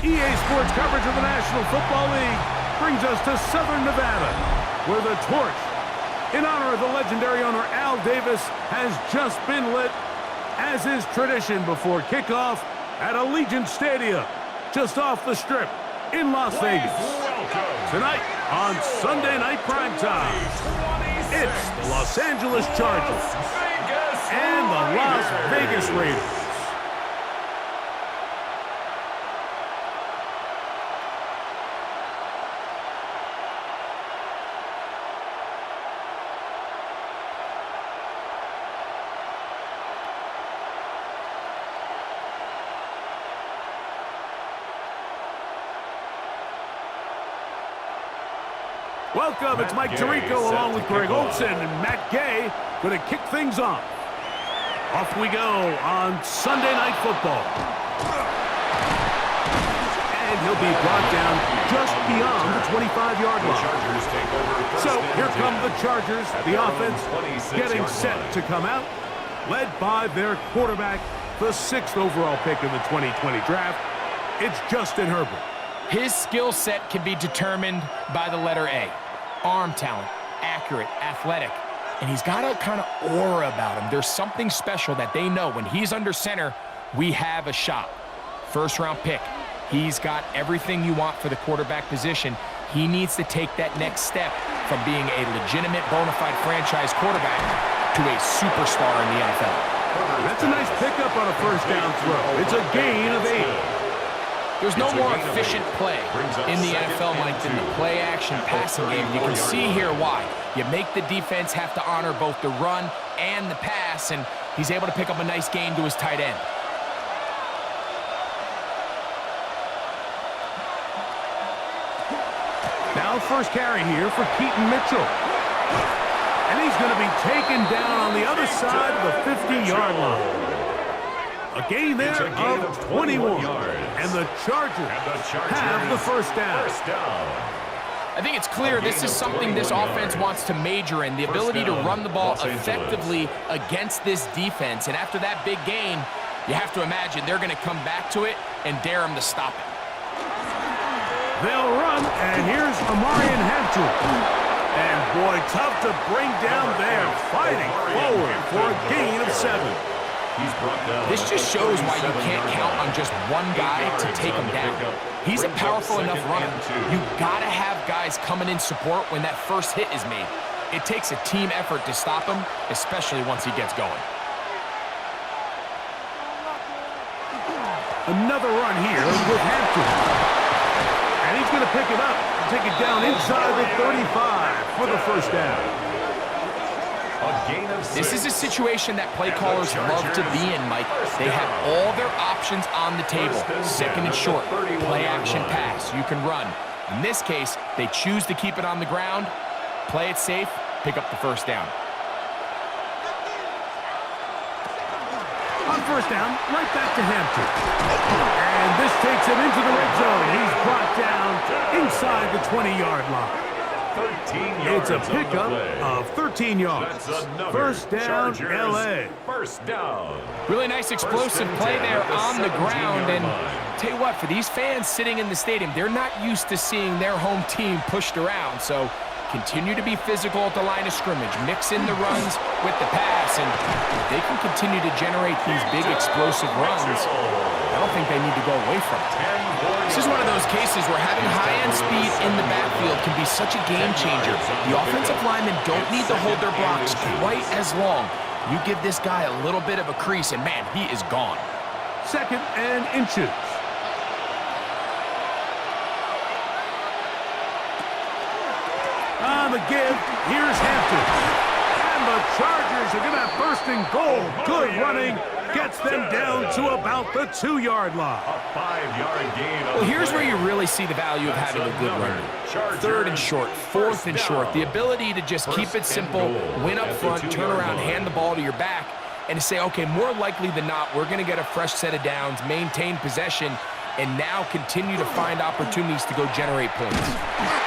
EA Sports coverage of the National Football League brings us to Southern Nevada, where the torch, in honor of the legendary owner Al Davis, has just been lit, as is tradition before kickoff at Allegiant Stadium, just off the Strip in Las Vegas. Tonight on Sunday Night Primetime, it's the Los Angeles Chargers and the Las Vegas Raiders. Welcome, it's Mike Tirico along with Greg Olson and Matt Gay going to kick things off. Off we go on Sunday Night Football. And he'll be brought down just beyond the 25-yard line. So here come the Chargers, the offense getting set to come out, led by their quarterback, the 6th overall pick in the 2020 draft. It's Justin Herbert. His skill set can be determined by the letter A. Arm talent, accurate, athletic, and he's got a kind of aura about him. There's something special that they know when he's under center, we have a shot. First-round pick. He's got everything you want for the quarterback position. He needs to take that next step from being a legitimate, bona fide franchise quarterback to a superstar in the NFL. That's a nice pickup on a first down throw. It's a gain of 8. There's no more efficient play in the NFL, Mike, than the play-action passing game. You can see here why. You make the defense have to honor both the run and the pass, and he's able to pick up a nice gain to his tight end. Now first carry here for Keaton Mitchell. And he's going to be taken down on the other side of the 50-yard line. A gain there of 21, and the Chargers have the first down. I think it's clear this is something this offense wants to major in, the ability to run the ball effectively against this defense. And after that big gain, you have to imagine they're going to come back to it and dare him to stop it. They'll run, and here's Amarian Hampton. And boy, tough to bring down there, fighting forward for a gain of 7. This just shows why you can't count on just one guy to take him down. He's a powerful enough runner. You've got to have guys coming in support when that first hit is made. It takes a team effort to stop him, especially once he gets going. Another run here with Hampton. And he's going to pick it up and take it down inside the 35 for the first down. This is a situation that play callers love to be in, Mike. They have all their options on the table. Second and short, play action pass, you can run. In this case, they choose to keep it on the ground, play it safe, pick up the first down. On first down, right back to Hampton. And this takes him into the red zone. He's brought down inside the 20-yard line. It's a pickup of 13 yards. First down, L.A. First down. Really nice explosive play there on the ground. And tell you what, for these fans sitting in the stadium, they're not used to seeing their home team pushed around. So continue to be physical at the line of scrimmage. Mix in the runs with the pass. And if they can continue to generate these big explosive runs, I don't think they need to go away from it. This is one of those cases where having high-end speed in the backfield can be such a game changer. The offensive linemen don't need to hold their blocks quite as long. You give this guy a little bit of a crease, and man, he is gone. Second and inches. On the give, here's Hampton. And the Chargers are going to have first and goal. Good running. Gets them down to about the 2-yard line. A 5-yard gain. Well, here's where you really see the value of having a good runner. Third and short, fourth and short. The ability to just keep it simple, win up front, turn around, hand the ball to your back, and to say, okay, more likely than not, we're going to get a fresh set of downs, maintain possession, and now continue to find opportunities to go generate points.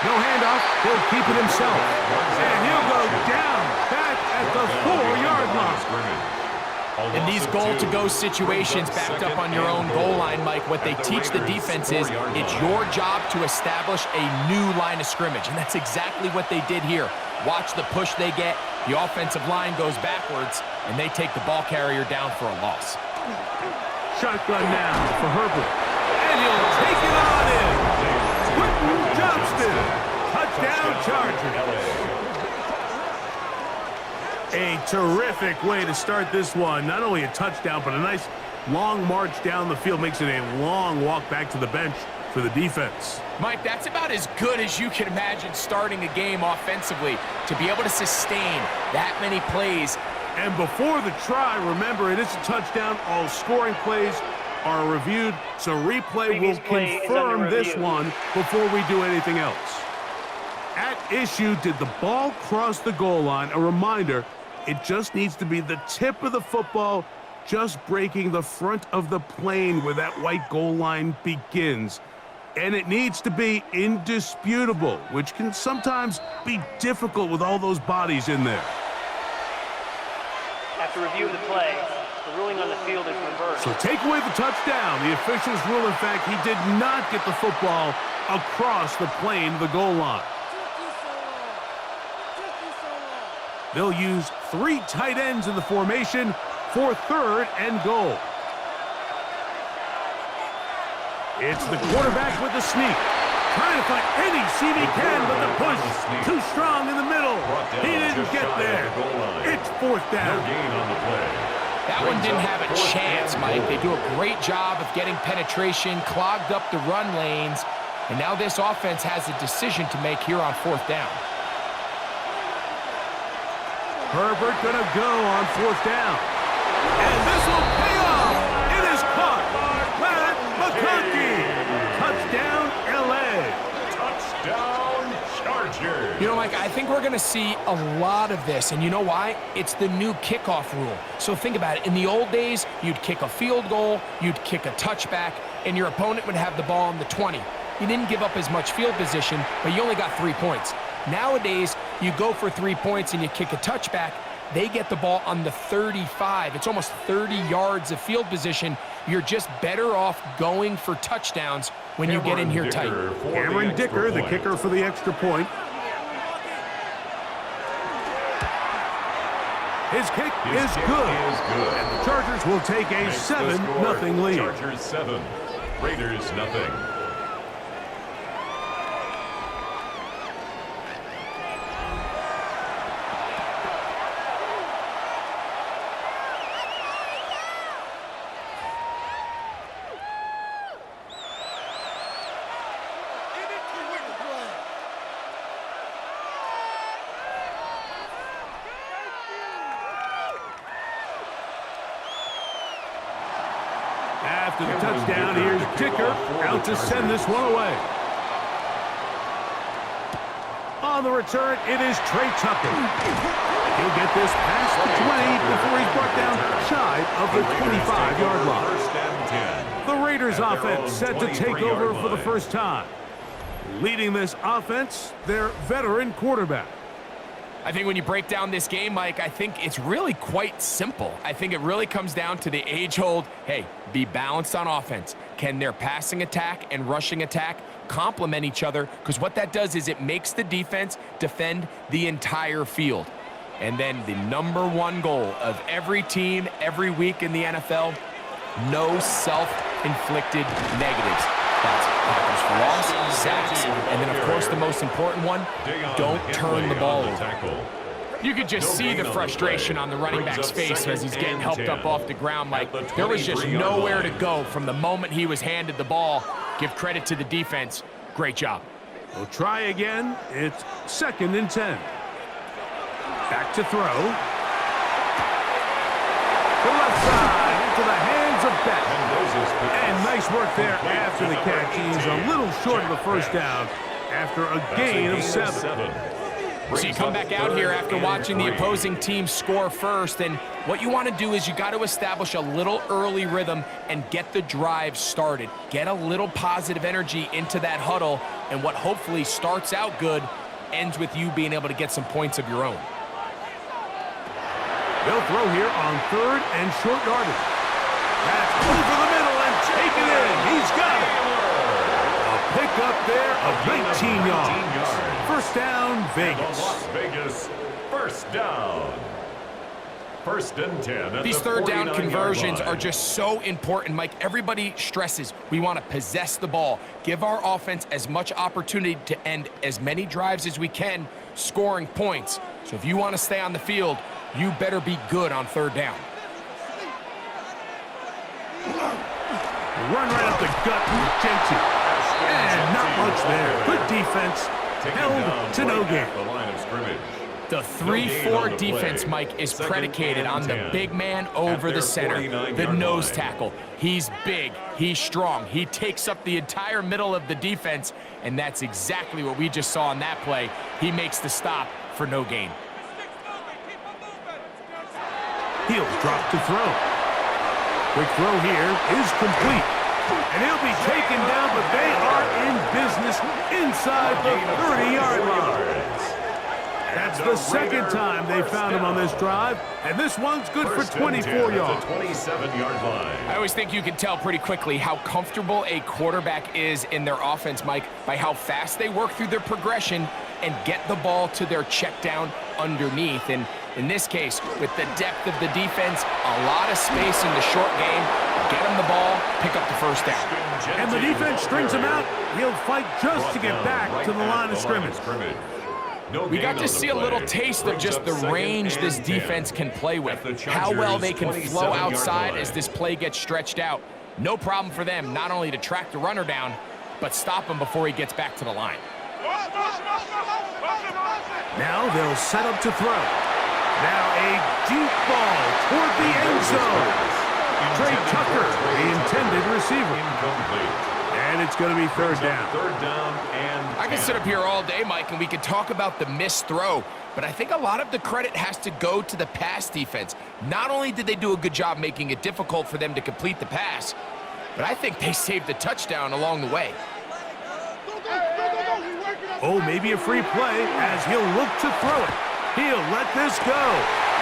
No handoff. He'll keep it himself. And he'll go down back at the 4-yard line. In these goal-to-go situations backed up on your own goal line, Mike, what they teach the defense is it's your job to establish a new line of scrimmage, and that's exactly what they did here. Watch the push they get. The offensive line goes backwards, and they take the ball carrier down for a loss. Shotgun now for Herbert. And he'll take it on in. Quentin Johnston. Touchdown Chargers. A terrific way to start this one. Not only a touchdown, but a nice long march down the field. Makes it a long walk back to the bench for the defense. Mike, that's about as good as you can imagine starting a game offensively, to be able to sustain that many plays. And before the try, remember, it is a touchdown. All scoring plays are reviewed, so replay will confirm this one before we do anything else. At issue, did the ball cross the goal line? A reminder, it just needs to be the tip of the football just breaking the front of the plane where that white goal line begins. And it needs to be indisputable, which can sometimes be difficult with all those bodies in there. After review of the play, the ruling on the field is reversed. So take away the touchdown. The officials rule, in fact, he did not get the football across the plane to the goal line. They'll use 3 tight ends in the formation for 3rd and goal. It's the quarterback with the sneak. Trying to find any seam he can, but the push too strong in the middle. He didn't get there. It's 4th down. That one didn't have a chance, Mike. They do a great job of getting penetration, clogged up the run lanes, and now this offense has a decision to make here on 4th down. Herbert gonna go on 4th down. And this will pay off. It is caught. Matt McConkey. Touchdown, LA. Touchdown, Chargers. You know, Mike, I think we're going to see a lot of this, and you know why? It's the new kickoff rule. So think about it. In the old days, you'd kick a field goal, you'd kick a touchback, and your opponent would have the ball on the 20. You didn't give up as much field position, but you only got 3 points. Nowadays, you go for 3 points and you kick a touchback, they get the ball on the 35. It's almost 30 yards of field position. You're just better off going for touchdowns when you get in here tight. Cameron Dicker, the kicker for the extra point. His kick is good. And the Chargers will take a 7-0 lead. Chargers 7, Raiders nothing. After the touchdown, here's Dicker out to send this one away. On the return, it is Trey Tucker. He'll get this past the 20 before he's brought down shy of the 25-yard line. The Raiders offense set to take over for the first time. Leading this offense, their veteran quarterback. I think when you break down this game, Mike, I think it's really quite simple. I think it really comes down to the age-old, hey, be balanced on offense. Can their passing attack and rushing attack complement each other? Because what that does is it makes the defense defend the entire field. And then the #1 goal of every team, every week in the NFL, no self-inflicted negatives. That's tackles for loss, sacks, and then, of course, the most important one, don't turn the ball over. You could just see the frustration on the running back's face as he's getting helped up off the ground, Mike. There was just nowhere to go from the moment he was handed the ball. Give credit to the defense. Great job. We'll try again. It's 2nd and 10. Back to throw. The left side into the hands of Beck. And nice work there after the catch. He's a little short of the first down after a gain of 7. So you come back out here after watching the opposing team score first, and what you want to do is you got to establish a little early rhythm and get the drive started. Get a little positive energy into that huddle, and what hopefully starts out good ends with you being able to get some points of your own. They'll throw here on 3rd and short yardage. That's over the middle and take it in. He's got it. A pickup there of 19 yards. First down, Vegas. Las Vegas, first down. 1st and 10. These third down conversions are just so important, Mike. Everybody stresses we want to possess the ball, give our offense as much opportunity to end as many drives as we can, scoring points. So if you want to stay on the field, you better be good on 3rd down. Run right up the gut with Jensen. And not much there. Good defense. Held to no gain. The line of scrimmage. The 3-4 defense, Mike, is predicated on the big man over the center, the nose tackle. He's big, he's strong, he takes up the entire middle of the defense, and that's exactly what we just saw on that play. He makes the stop for no gain. He'll drop to throw. Quick throw here is complete. And he'll be taken down, but they are in business inside the 30-yard line. That's the second time they found him on this drive, and this one's good for 24 yards. 27-yard line. I always think you can tell pretty quickly how comfortable a quarterback is in their offense, Mike, by how fast they work through their progression and get the ball to their check down underneath. And in this case, with the depth of the defense, a lot of space in the short game, get him the ball, pick up the first down. And the defense strings him out. He'll fight just to get back to the line of scrimmage. We got to see a little taste of just the range this defense can play with, how well they can flow outside as this play gets stretched out. No problem for them not only to track the runner down, but stop him before he gets back to the line. Now they'll set up to throw. Now a deep ball toward the end zone. Trey Tucker, the intended receiver. Incomplete. And it's going to be 3rd down. 3rd down and I could sit up here all day, Mike, and we could talk about the missed throw, but I think a lot of the credit has to go to the pass defense. Not only did they do a good job making it difficult for them to complete the pass, but I think they saved the touchdown along the way. Oh, maybe a free play as he'll look to throw it. He'll let this go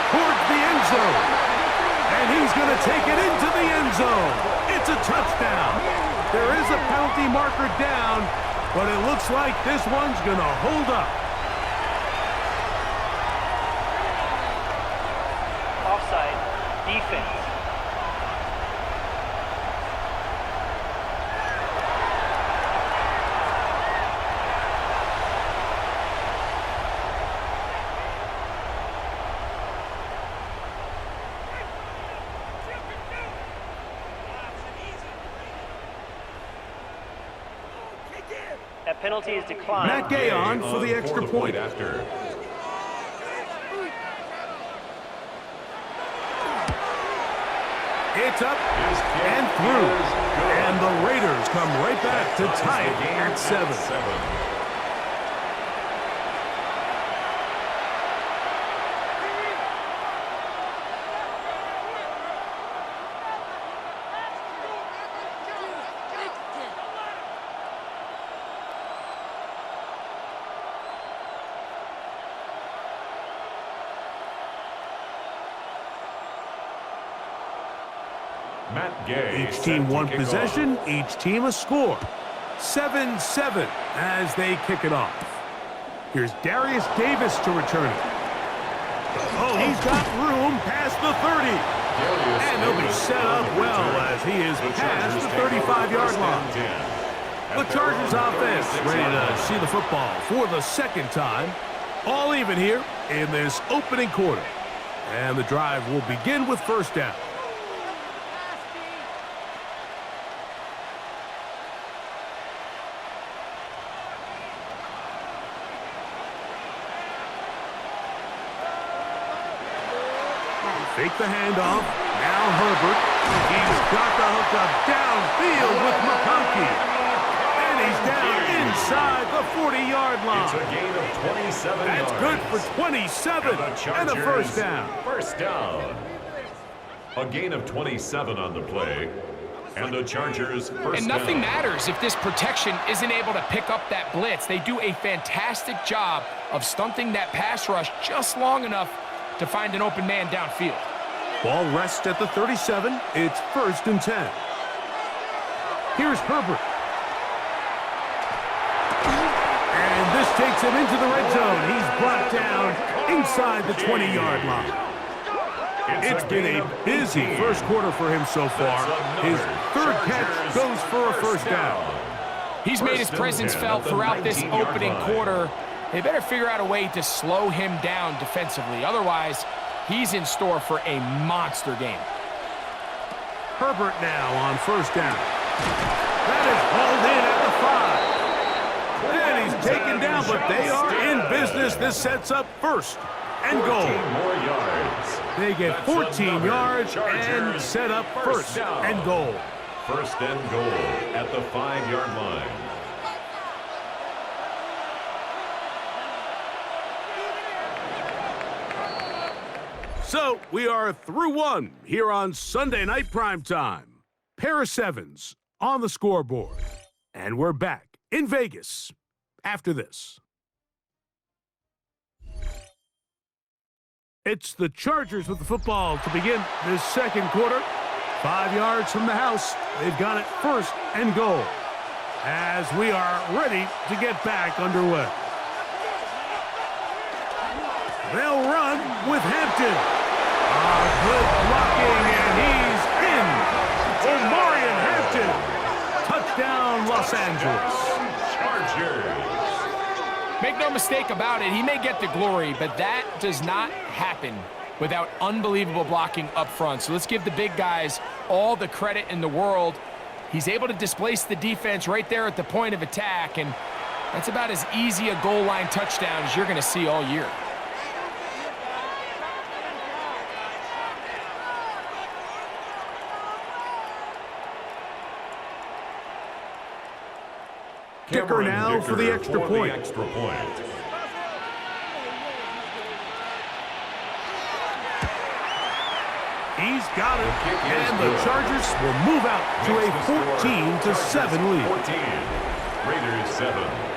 towards the end zone. And he's going to take it into the end zone. It's a touchdown. There is a penalty marker down, but it looks like this one's going to hold up. Offside, defense. That penalty is declined. Matt Gay on for the extra point. After. It's up and through. And the Raiders come right back to tie it at 7. Matt Gay. Each team one possession, each team a score. 7-7 as they kick it off. Here's Darius Davis to return it. Oh, he's got room past the 30. And he'll be set up well as he is past the 35-yard line. The Chargers offense ready to see the football for the second time. All even here in this opening quarter. And the drive will begin with 1st down. Fake the handoff. Now Herbert. He's got the hook up downfield with McConkey. And he's down inside the 40-yard line. It's a gain of 27 That's yards. good for 27 and a 1st down. 1st down. A gain of 27 on the play. And the Chargers first And nothing down. matters if this protection isn't able to pick up that blitz. They do a fantastic job of stunting that pass rush just long enough to find an open man downfield. Ball rests at the 37. It's 1st and 10. Here's Herbert. And this takes him into the red zone. He's brought down inside the 20-yard line. It's been a busy first quarter for him so far. His 3rd catch goes for a 1st down. He's made his presence felt throughout this opening quarter. They better figure out a way to slow him down defensively. Otherwise, he's in store for a monster game. Herbert now on 1st down. That is hauled in at the 5. And he's taken down, but they are in business. This sets up 1st and goal. More yards. They get 14 yards and set up 1st and goal. 1st and goal at the 5-yard line. So we are through one here on Sunday Night Primetime. Pair of 7s on the scoreboard. And we're back in Vegas after this. It's the Chargers with the football to begin this 2nd quarter. 5 yards from the house. They've got it 1st and goal as we are ready to get back underway. They'll run with Hampton. Good blocking, and he's in. Omarion Hampton. Touchdown, Los Angeles. Chargers. Make no mistake about it, he may get the glory, but that does not happen without unbelievable blocking up front. So let's give the big guys all the credit in the world. He's able to displace the defense right there at the point of attack, and that's about as easy a goal line touchdown as you're going to see all year. Dicker now for the extra point. He's got it, and the Chargers will move out to a 14-7 lead. 14, Raiders 7.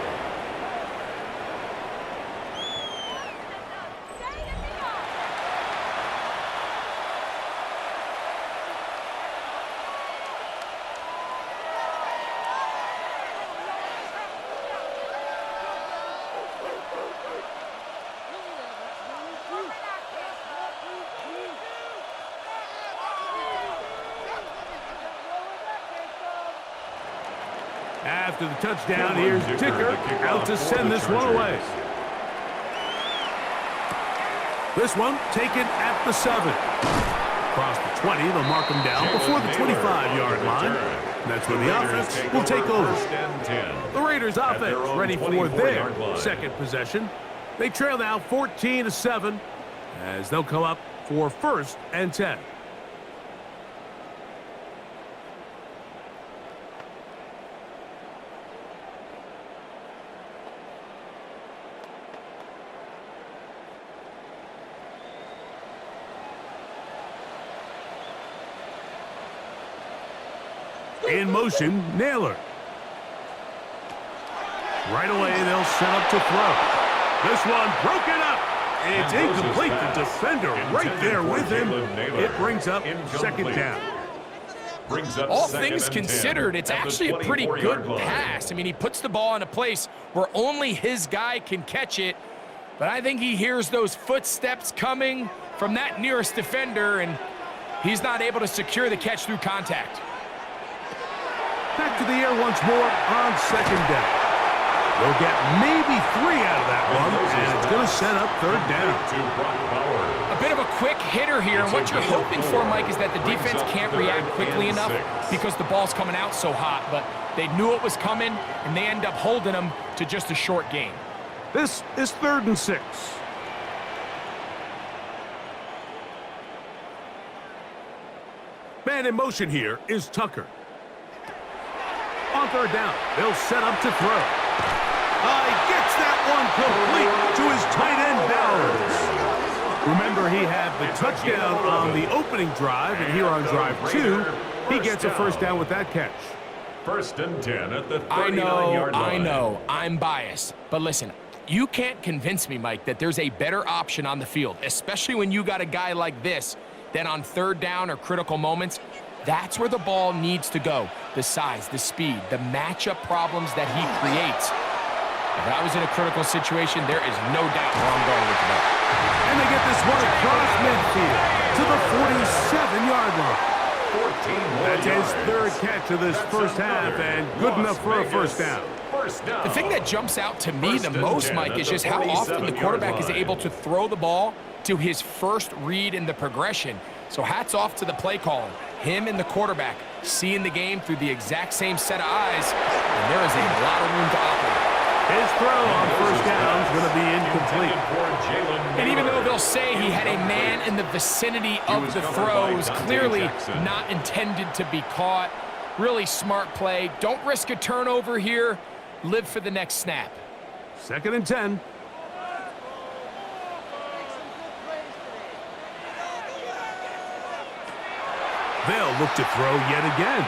After the touchdown, here's Dicker out to send this one away. This one taken at the 7. Across the 20, they'll mark him down before the 25-yard line. That's when the offense will take over. The Raiders offense ready for their 2nd possession. They trail now 14-7 as they'll come up for 1st and 10. In motion, Naylor. Right away, they'll set up to throw. This one broken up. It's incomplete. The defender right there with him. It brings up 2nd down. All things considered, it's actually a pretty good pass. I mean, he puts the ball in a place where only his guy can catch it. But I think he hears those footsteps coming from that nearest defender, and he's not able to secure the catch through contact. Back to the air once more on 2nd down. They'll get maybe 3 out of that one, and it's going to set up 3rd down. A bit of a quick hitter here, and what you're hoping for, Mike, is that the defense can't react quickly enough because the ball's coming out so hot, but they knew it was coming, and they end up holding them to just a short gain. This is 3rd and 6. Man in motion here is Tucker. On 3rd down, they'll set up to throw. He gets that one complete to his tight end Bowers. Remember, he had the touchdown on the opening drive, and here on drive 2, he gets a 1st down with that catch. 1st and 10 at the 39-yard line. I know, I'm biased. But listen, You can't convince me, Mike, that there's a better option on the field, especially when you got a guy like this, than on third down or critical moments. That's where the ball needs to go. The size, the speed, the matchup problems that he creates. If I was in a critical situation, there is no doubt where I'm going with the ball. And they get this one across midfield to the 47-yard line. That's his third catch of this first half, and good enough for a first down. The thing that jumps out to me the most, Mike, is just how often the quarterback is able to throw the ball to his first read in the progression. So hats off to the play caller. Him and the quarterback seeing the game through the exact same set of eyes, and there is a lot of room to operate. His throw on first down is going to be incomplete. And even though they'll say he had a man in the vicinity of the throws, clearly not intended to be caught. Really smart play. Don't risk a turnover here. Live for the next snap. 2nd and 10. They'll look to throw yet again.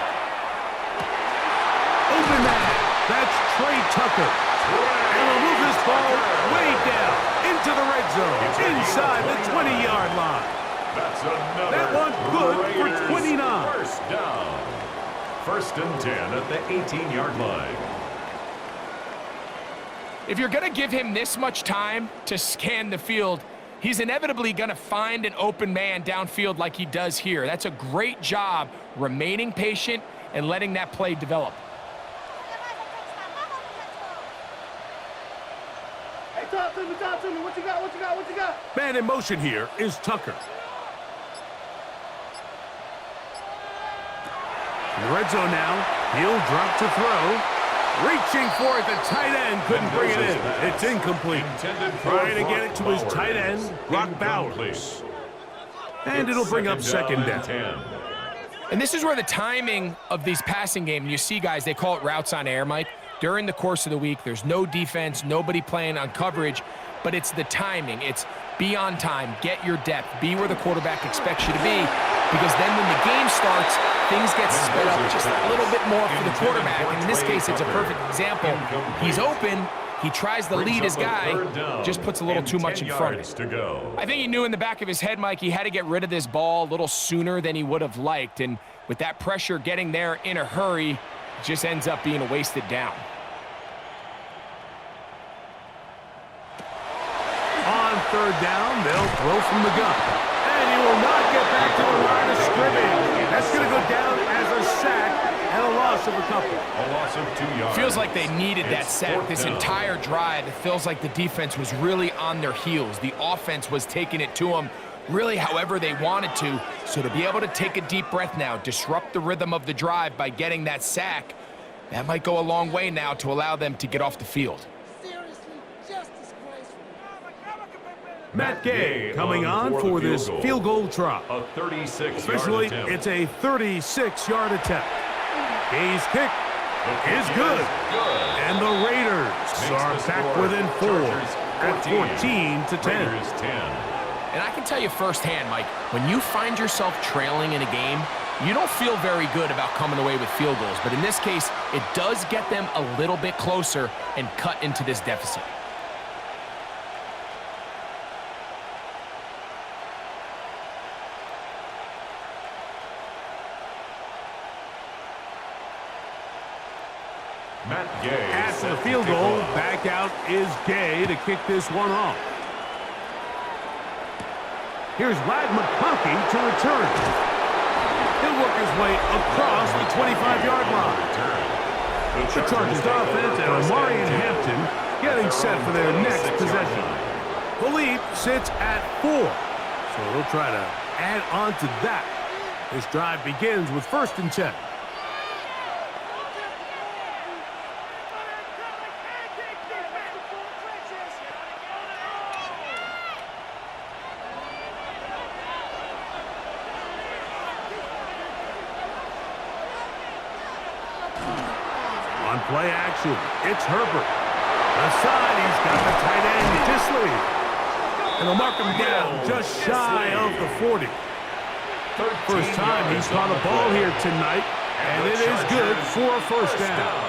Open man. That's Trey Tucker. And they'll move this ball way down into the red zone, inside the 20-yard line. That one good for 29. First down. 1st and 10 at the 18-yard line. If you're going to give him this much time to scan the field, he's inevitably going to find an open man downfield like he does here. That's a great job remaining patient and letting that play develop. Hey, talk to me. What you got? Man in motion here is Tucker. In the red zone now, he'll drop to throw. Reaching for it, the tight end couldn't bring it in. It's incomplete. Trying to get it to his tight end, Brock Bowers. And it'll bring up 2nd down. And this is where the timing of these passing games, you see guys, they call it routes on air, Mike. During the course of the week, there's no defense, nobody playing on coverage, but it's the timing. It's be on time, get your depth, be where the quarterback expects you to be, because then when the game starts, things get sped up just a little bit more for the quarterback. And in this case, it's a perfect example. He's open, he tries to lead his guy, just puts a little too much in front of him. I think he knew in the back of his head, Mike, he had to get rid of this ball a little sooner than he would have liked. And with that pressure getting there in a hurry, it just ends up being a wasted down. On 3rd down, they'll throw from the gun. And he will not get back to the line of scrimmage. That's going to go down as a sack and a loss of a couple. A loss of 2 yards. Feels like they needed that sack this entire drive. It feels like the defense was really on their heels. The offense was taking it to them really however they wanted to. So to be able to take a deep breath now, disrupt the rhythm of the drive by getting that sack, that might go a long way now to allow them to get off the field. Matt Gay coming on for this field goal try. A 36-yard Officially, attempt. it's a 36-yard attempt. Gay's kick is good. And the Raiders are back within 4 at 14-10. And I can tell you firsthand, Mike, when you find yourself trailing in a game, you don't feel very good about coming away with field goals. But in this case, it does get them a little bit closer and cut into this deficit. After the field goal, back out is Gay to kick this one off. Here's Wag McConkey to return. He'll work his way across the 25-yard line. The Chargers offense and Omarion Hampton getting set for their next possession. The lead sits at 4, so they'll try to add on to that. This drive begins with 1st and 10. On play action, it's Herbert. Aside, he's got the tight end, Disley. And they'll mark him down just shy of the 40. First time he's caught a ball here tonight, and it is good for a first down.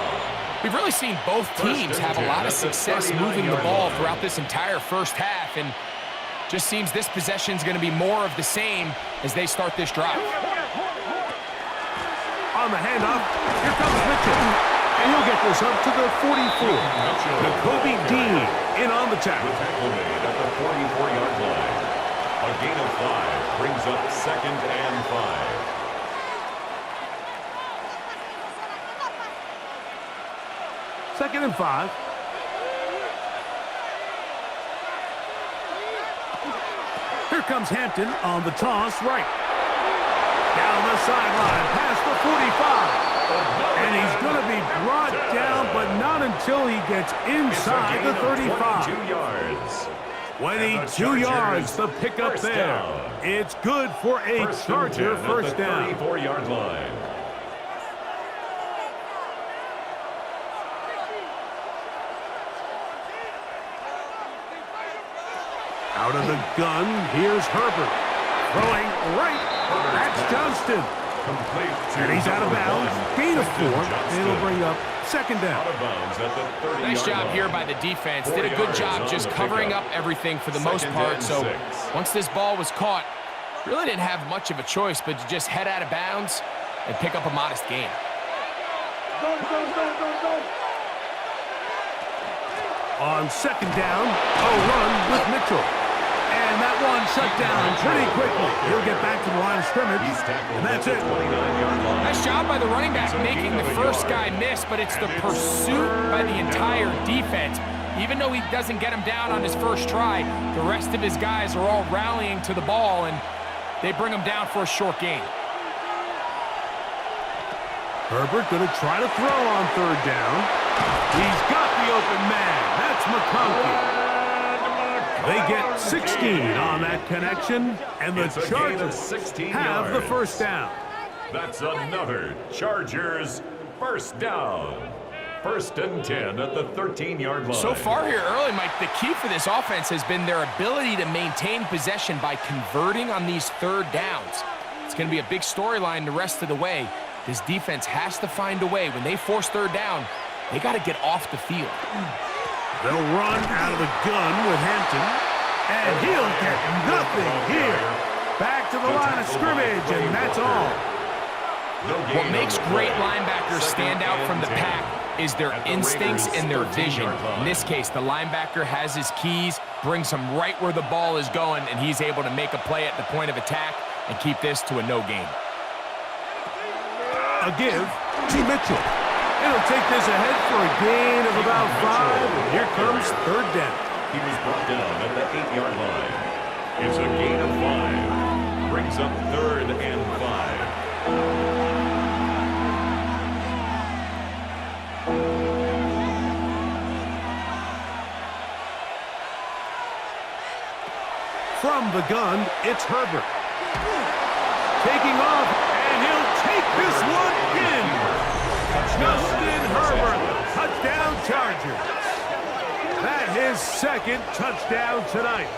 We've really seen both teams have a lot of success moving the ball throughout this entire first half, and just seems this possession is going to be more of the same as they start this drive. On the handoff, here comes Mitchell. And he'll get this up to the 44. Jacoby Dean in on the tackle. The tackle made at the 44-yard line. A gain of 5 brings up 2nd and 5. Second and 5. Here comes Hampton on the toss right. Down the sideline, past the 45. And he's going to be brought down, but not until he gets inside the 35. 22 yards. 22 yards, the pickup there. It's good for a Charger first down. 34-yard line. Out of the gun, here's Herbert. Throwing right. That's Johnston. And he's out of bounds. Gain of 4. And it'll bring up second down. Out of bounds at the 30-yard Nice job line. here by the defense. Did a good job just covering up everything for the most part. So once this ball was caught, really didn't have much of a choice but to just head out of bounds and pick up a modest gain. On second down, a run with Mitchell. And that one shut down pretty quickly. He'll get back to the line of scrimmage, and that's it. Nice job by the running back making the first guy miss, but it's the pursuit by the entire defense. Even though he doesn't get him down on his first try, the rest of his guys are all rallying to the ball, and they bring him down for a short gain. Herbert going to try to throw on third down. He's got the open man. That's McConkey. They get 16 on that connection, and the Chargers have the first down. That's another Chargers first down. 1st and 10 at the 13-yard line. So far here early, Mike, the key for this offense has been their ability to maintain possession by converting on these third downs. It's going to be a big storyline the rest of the way. This defense has to find a way. When they force third down, they got to get off the field. They'll run out of the gun with Hampton, and he'll get nothing here. Back to the line of scrimmage, and that's all. What makes great linebackers stand out from the pack is their instincts and their vision. In this case, the linebacker has his keys, brings him right where the ball is going, and he's able to make a play at the point of attack and keep this to a no gain. A give to Mitchell. It'll take this ahead for a gain of about 5. And here comes third down. He was brought down at the 8-yard line. It's a gain of 5. Brings up 3rd and 5. From the gun, it's Herbert. Taking off, and he'll take this one in. Justin Herbert, touchdown Chargers. That's his 2nd touchdown tonight.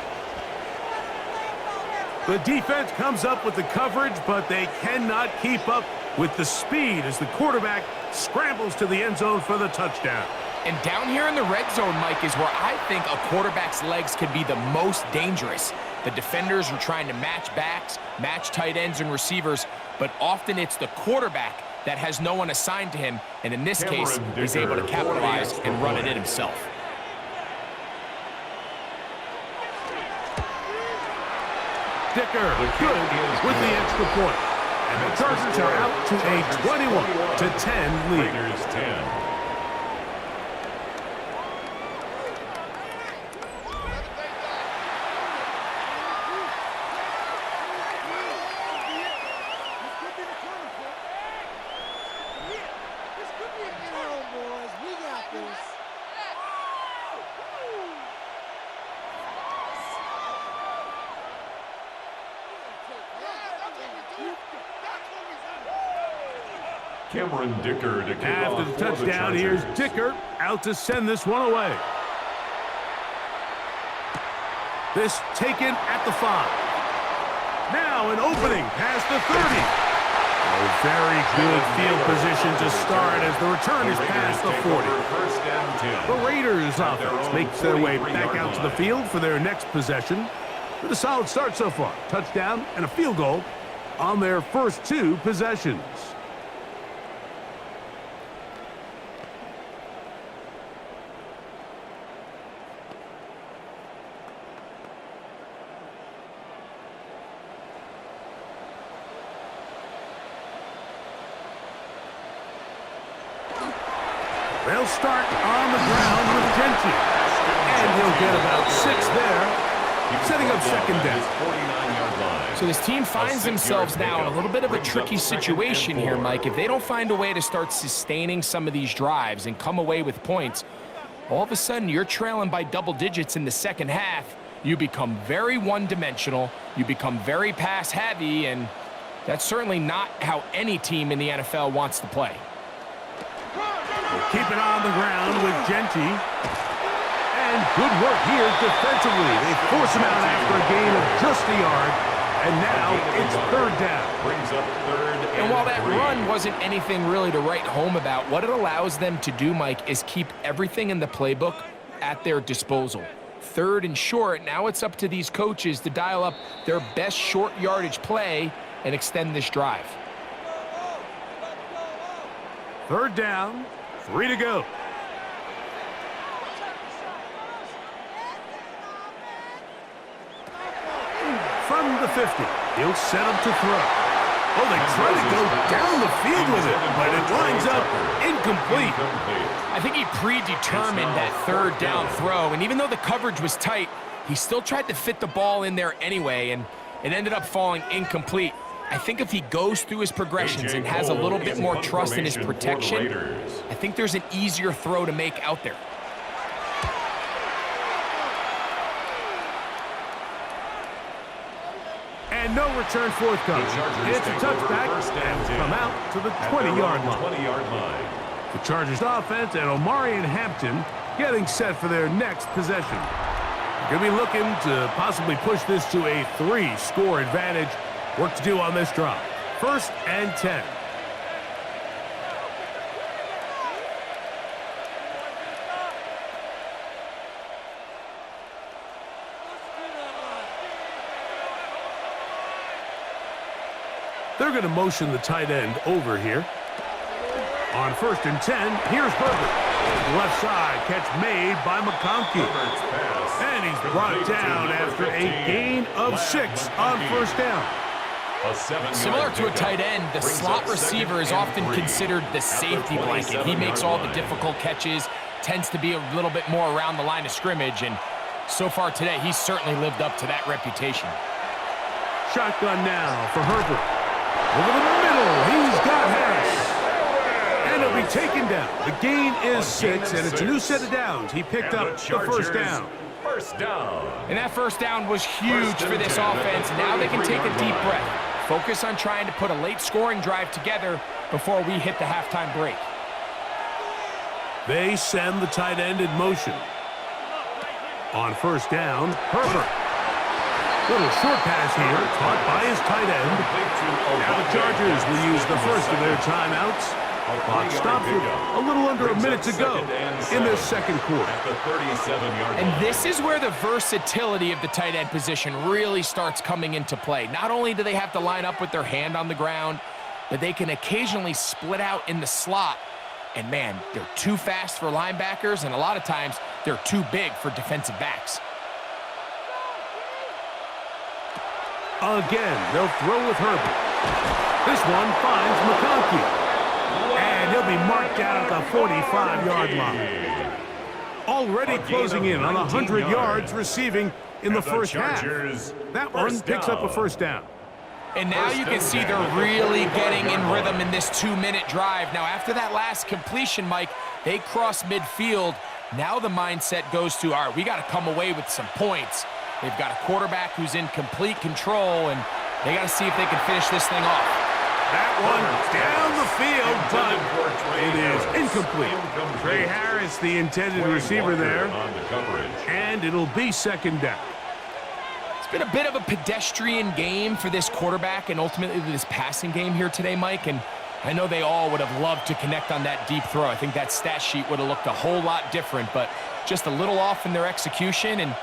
The defense comes up with the coverage, but they cannot keep up with the speed as the quarterback scrambles to the end zone for the touchdown. And down here in the red zone, Mike, is where I think a quarterback's legs could be the most dangerous. The defenders are trying to match backs, match tight ends and receivers, but often it's the quarterback that has no one assigned to him, and in this case, he's able to capitalize and run it in himself. Dicker, good with the extra point. And the Chargers are out to a 21-10 lead. Raiders 10. Cameron Dicker to kick off. After the touchdown, here's Dicker out to send this one away. This taken at the 5. Now an opening past the 30. Very good field position to start as the return is past the 40. The Raiders offense makes their way back out to the field for their next possession with a solid start so far. Touchdown and a field goal on their first two possessions. They'll start on the ground with Gentry. And he'll get about 6 there, setting up second down. So this team finds themselves now in a little bit of a tricky situation here, Mike. If they don't find a way to start sustaining some of these drives and come away with points, all of a sudden you're trailing by double digits in the second half. You become very one-dimensional. You become very pass-heavy, and that's certainly not how any team in the NFL wants to play. Keep it on the ground with Gentry. And good work here defensively. They force him out after a gain of just a yard. And now it's third down. Brings up third and while that run wasn't anything really to write home about, what it allows them to do, Mike, is keep everything in the playbook at their disposal. Third and short, now it's up to these coaches to dial up their best short yardage play and extend this drive. Third down, 3 to go. From the 50, he'll set him to throw. Oh, they try to go down the field with it, but it winds up incomplete. I think he predetermined that third down throw, and even though the coverage was tight, he still tried to fit the ball in there anyway, and it ended up falling incomplete. I think if he goes through his progressions and has a little bit more trust in his protection, I think there's an easier throw to make out there. And no return forthcoming. It's a touchback and will come out to the 20-yard line. The Chargers offense and Omarion Hampton getting set for their next possession. They're going to be looking to possibly push this to a 3-score advantage. Work to do on this drive. 1st and 10. They're going to motion the tight end over here. On 1st and 10, here's Herbert. Left side, catch made by McConkey. And he's brought down after a gain of 6 on 1st down. Similar to a tight end, the slot receiver is often considered the safety blanket. He makes all the difficult catches, tends to be a little bit more around the line of scrimmage, and so far today, he's certainly lived up to that reputation. Shotgun now for Herbert. Over the middle, he's got Harris. And he'll be taken down. The gain is 6, and it's a new set of downs. He picked up the 1st down. And that 1st down was huge for this offense. Now they can take a deep breath. Focus on trying to put a late scoring drive together before we hit the halftime break. They send the tight end in motion. On 1st down, Herbert. Little short pass here, caught by his tight end. Now the Chargers will use the first of their timeouts. Clock stopped with a little under a minute to go in this second quarter. And this is where the versatility of the tight end position really starts coming into play. Not only do they have to line up with their hand on the ground, but they can occasionally split out in the slot. And man, they're too fast for linebackers, and a lot of times they're too big for defensive backs. Again, they'll throw with Herbert. This one finds McConkey. And he'll be marked down at the 45-yard line. Already closing in on 100 yards receiving in the first half. That one picks up a 1st down. And now you can see they're really getting in rhythm in this 2-minute drive. Now, after that last completion, Mike, they cross midfield. Now the mindset goes to, all right, we got to come away with some points. They've got a quarterback who's in complete control, and they got to see if they can finish this thing off. That one down the field, but it is incomplete. Trey Harris, the intended receiver there, and it'll be 2nd down. It's been a bit of a pedestrian game for this quarterback and ultimately this passing game here today, Mike, and I know they all would have loved to connect on that deep throw. I think that stat sheet would have looked a whole lot different, but just a little off in their execution and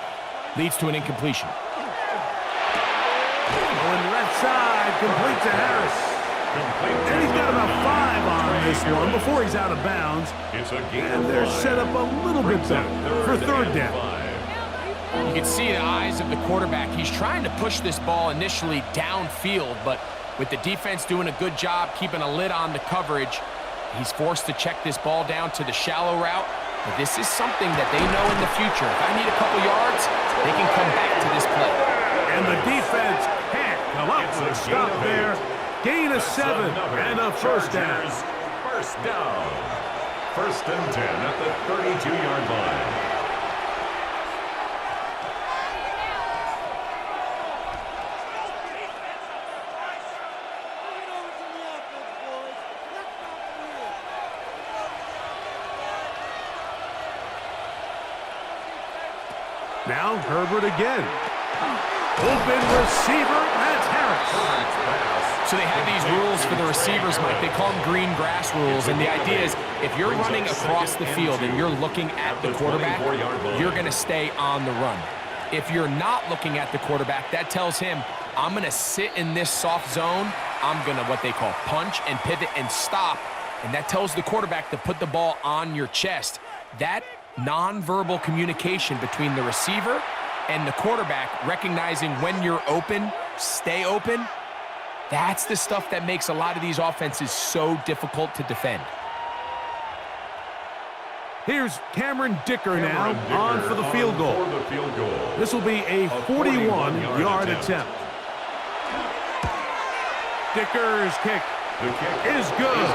leads to an incompletion. Going left side, complete to Harris. And he's got about 5 on this one before he's out of bounds. And they're set up a little bit better for third down. You can see the eyes of the quarterback. He's trying to push this ball initially downfield, but with the defense doing a good job keeping a lid on the coverage, he's forced to check this ball down to the shallow route. But this is something that they know in the future. If I need a couple yards, they can come back to this play. And the defense can't come up with a stop there. Gain of 7 and a first down. First down. First and 10 at the 32-yard line. Now Herbert again. Open receiver, that's Harris. So they have these rules for the receivers, Mike. They call them green grass rules, and the idea is if you're running across the field and you're looking at the quarterback, you're going to stay on the run. If you're not looking at the quarterback, that tells him, I'm going to sit in this soft zone. I'm going to what they call punch and pivot and stop, and that tells the quarterback to put the ball on your chest. That nonverbal communication between the receiver and the quarterback, recognizing when you're open, stay open, that's the stuff that makes a lot of these offenses so difficult to defend. Here's Cameron Dicker now on for the field goal. This will be a 41-yard attempt. Dicker's kick is good.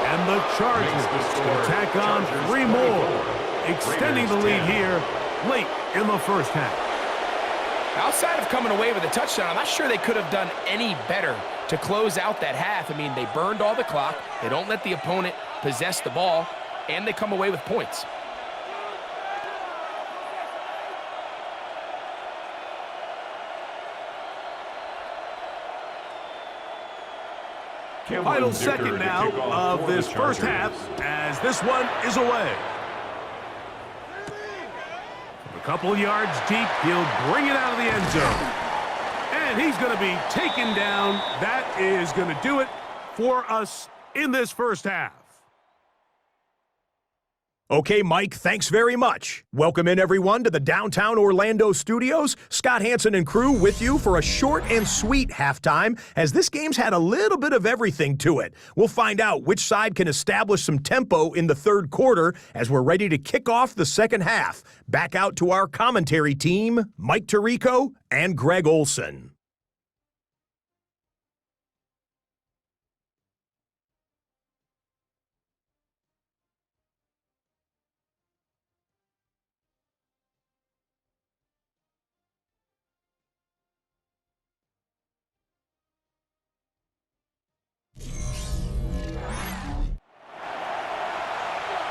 And the Chargers will tack on 3 more, extending the lead here late in the first half. Outside of coming away with a touchdown, I'm not sure they could have done any better to close out that half. I mean, they burned all the clock, they don't let the opponent possess the ball, and they come away with points. Final second now of this first half as this one is away. A couple of yards deep, he'll bring it out of the end zone. And he's going to be taken down. That is going to do it for us in this first half. Okay, Mike, thanks very much. Welcome in, everyone, to the downtown Orlando studios. Scott Hansen and crew with you for a short and sweet halftime, as this game's had a little bit of everything to it. We'll find out which side can establish some tempo in the third quarter as we're ready to kick off the second half. Back out to our commentary team, Mike Tirico and Greg Olson.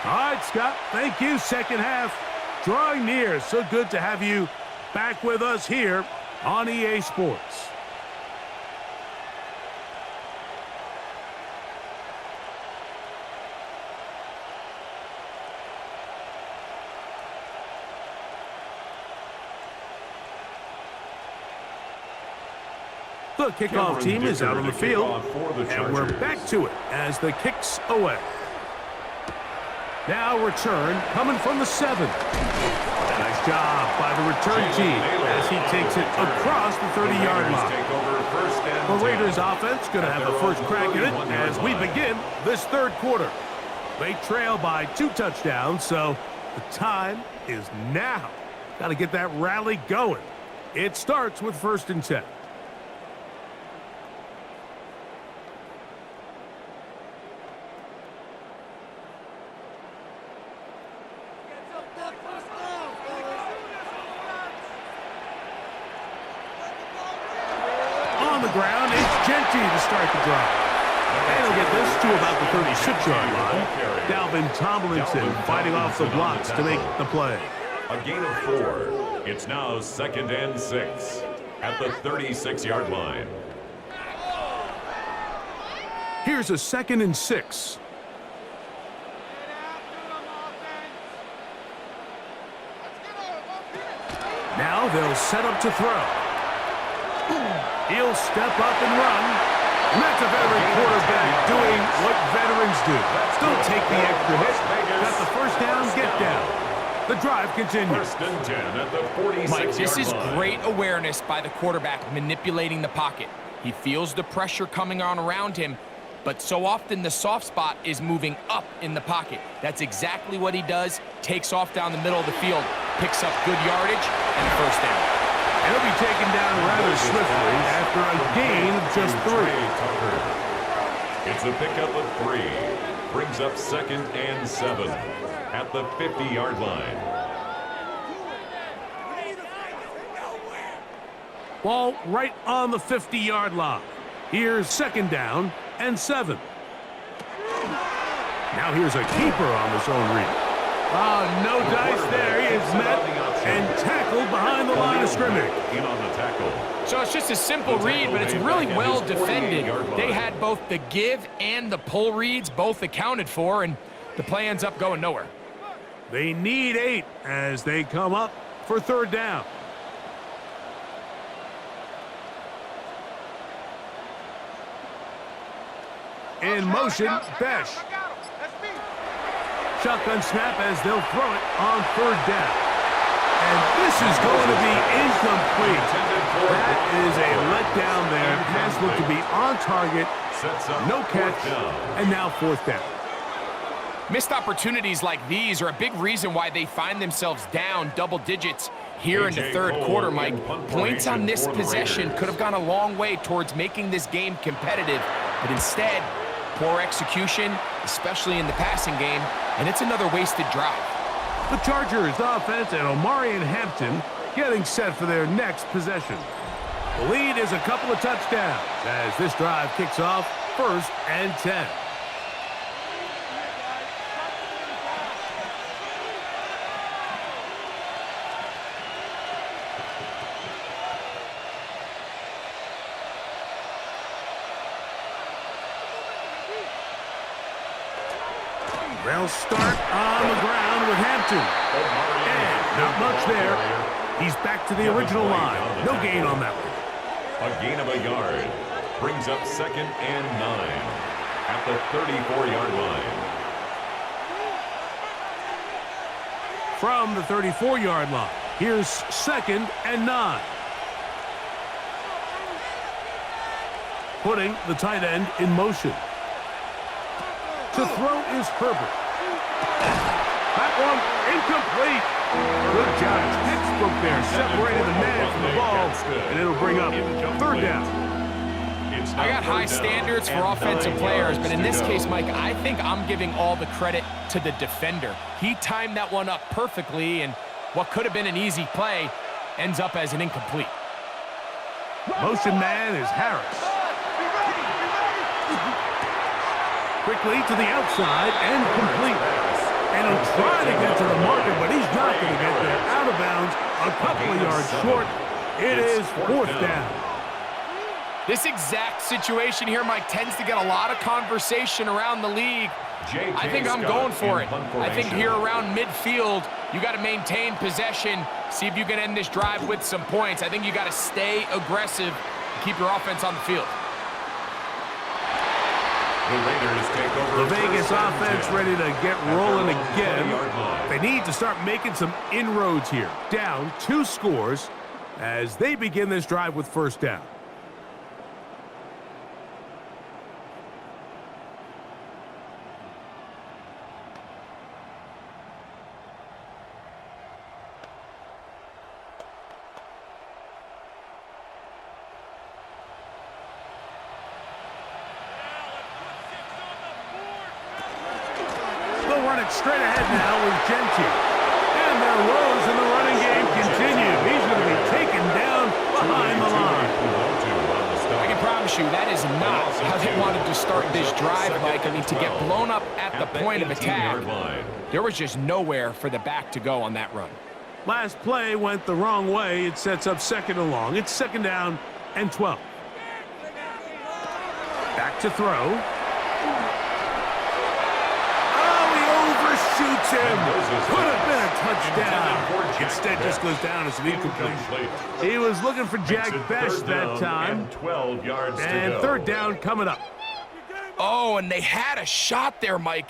All right, Scott, thank you. Second half drawing near. So good to have you back with us here on EA Sports. The kickoff team is out on the field, and we're back to it as the kick's away. Now return coming from the 7. Nice job by the return team as he takes it across the 30-yard line. The Raiders offense going to have the first crack at it as we begin this third quarter. They trail by 2 touchdowns, so the time is now. Got to get that rally going. It starts with 1st and 10. On the ground, it's Genty to start the drive. And he'll get this to about the 36-yard line. Dalvin Tomlinson fighting off the blocks to make the play. A gain of 4. It's now 2nd and 6. at the 36-yard line. Here's a 2nd and 6. Now they'll set up to throw. He'll step up and run. And that's a veteran quarterback doing what veterans do. Still take the extra hit. Got the first down, get down. The drive continues. 1st and 10 at the 46-yard line. Mike, this is great awareness by the quarterback manipulating the pocket. He feels the pressure coming on around him, but so often the soft spot is moving up in the pocket. That's exactly what he does. Takes off down the middle of the field, picks up good yardage, and a first down. And he'll be taken down rather swiftly after a gain of just 3. It's a pickup of 3. Brings up 2nd and 7 at the 50-yard line. Ball right on the 50-yard line. Here's 2nd down and 7. Now here's a keeper on the zone read. Oh, no dice there. He is met and tackled behind the line of scrimmage. In on the tackle. So it's just a simple read, but it's really well defended. They had both the give and the pull reads both accounted for, and the play ends up going nowhere. They need 8 as they come up for 3rd down. In motion, Besh. Shotgun snap as they'll throw it on 3rd down. And this is going to be incomplete. That is a letdown there. Pass looked to be on target. No catch. And now 4th down. Missed opportunities like these are a big reason why they find themselves down double digits here in the 3rd quarter, Mike. Points on this possession could have gone a long way towards making this game competitive, but instead, poor execution, especially in the passing game, and it's another wasted drive. The Chargers offense and Omari and Hampton getting set for their next possession. The lead is a couple of touchdowns as this drive kicks off 1st and 10. They'll start on the ground with Hampton. And not much there. He's back to the original line. No gain on that one. A gain of a yard. Brings up 2nd and 9 at the 34-yard line. From the 34-yard line, here's 2nd and 9. Putting the tight end in motion. To throw is Herbert. That one incomplete. Good job. Textbook there. Separated the man from the ball. And it'll bring up 3rd down. I got high standards for offensive players, but in this case, Mike, I think I'm giving all the credit to the defender. He timed that one up perfectly, and what could have been an easy play ends up as an incomplete. Motion man is Harris. Quickly to the outside and complete. And he'll try to get to the marker, but he's not going to get there. Out of bounds, a couple of yards short. It is 4th down. This exact situation here, Mike, tends to get a lot of conversation around the league. I think I'm going for it. I think here around midfield, you got to maintain possession, see if you can end this drive with some points. I think you got to stay aggressive and keep your offense on the field. The Raiders take over. The Vegas offense ready to get rolling again. They need to start making some inroads here. Down 2 scores as they begin this drive with 1st down. Straight ahead now with Gentry. And their woes in the running game continue. He's going to be taken down behind the line. I can promise you that is not how they wanted to start this drive, Mike. I mean, to get blown up at the point of attack, there was just nowhere for the back to go on that run. Last play went the wrong way. It sets up 2nd and long. It's 2nd down and 12. Back to throw. Shoots him. Could have been a touchdown. Instead, just goes down as an incompletion. He was looking for Jack Best that time. And 12 yards to go. 3rd down coming up. Oh, and they had a shot there, Mike.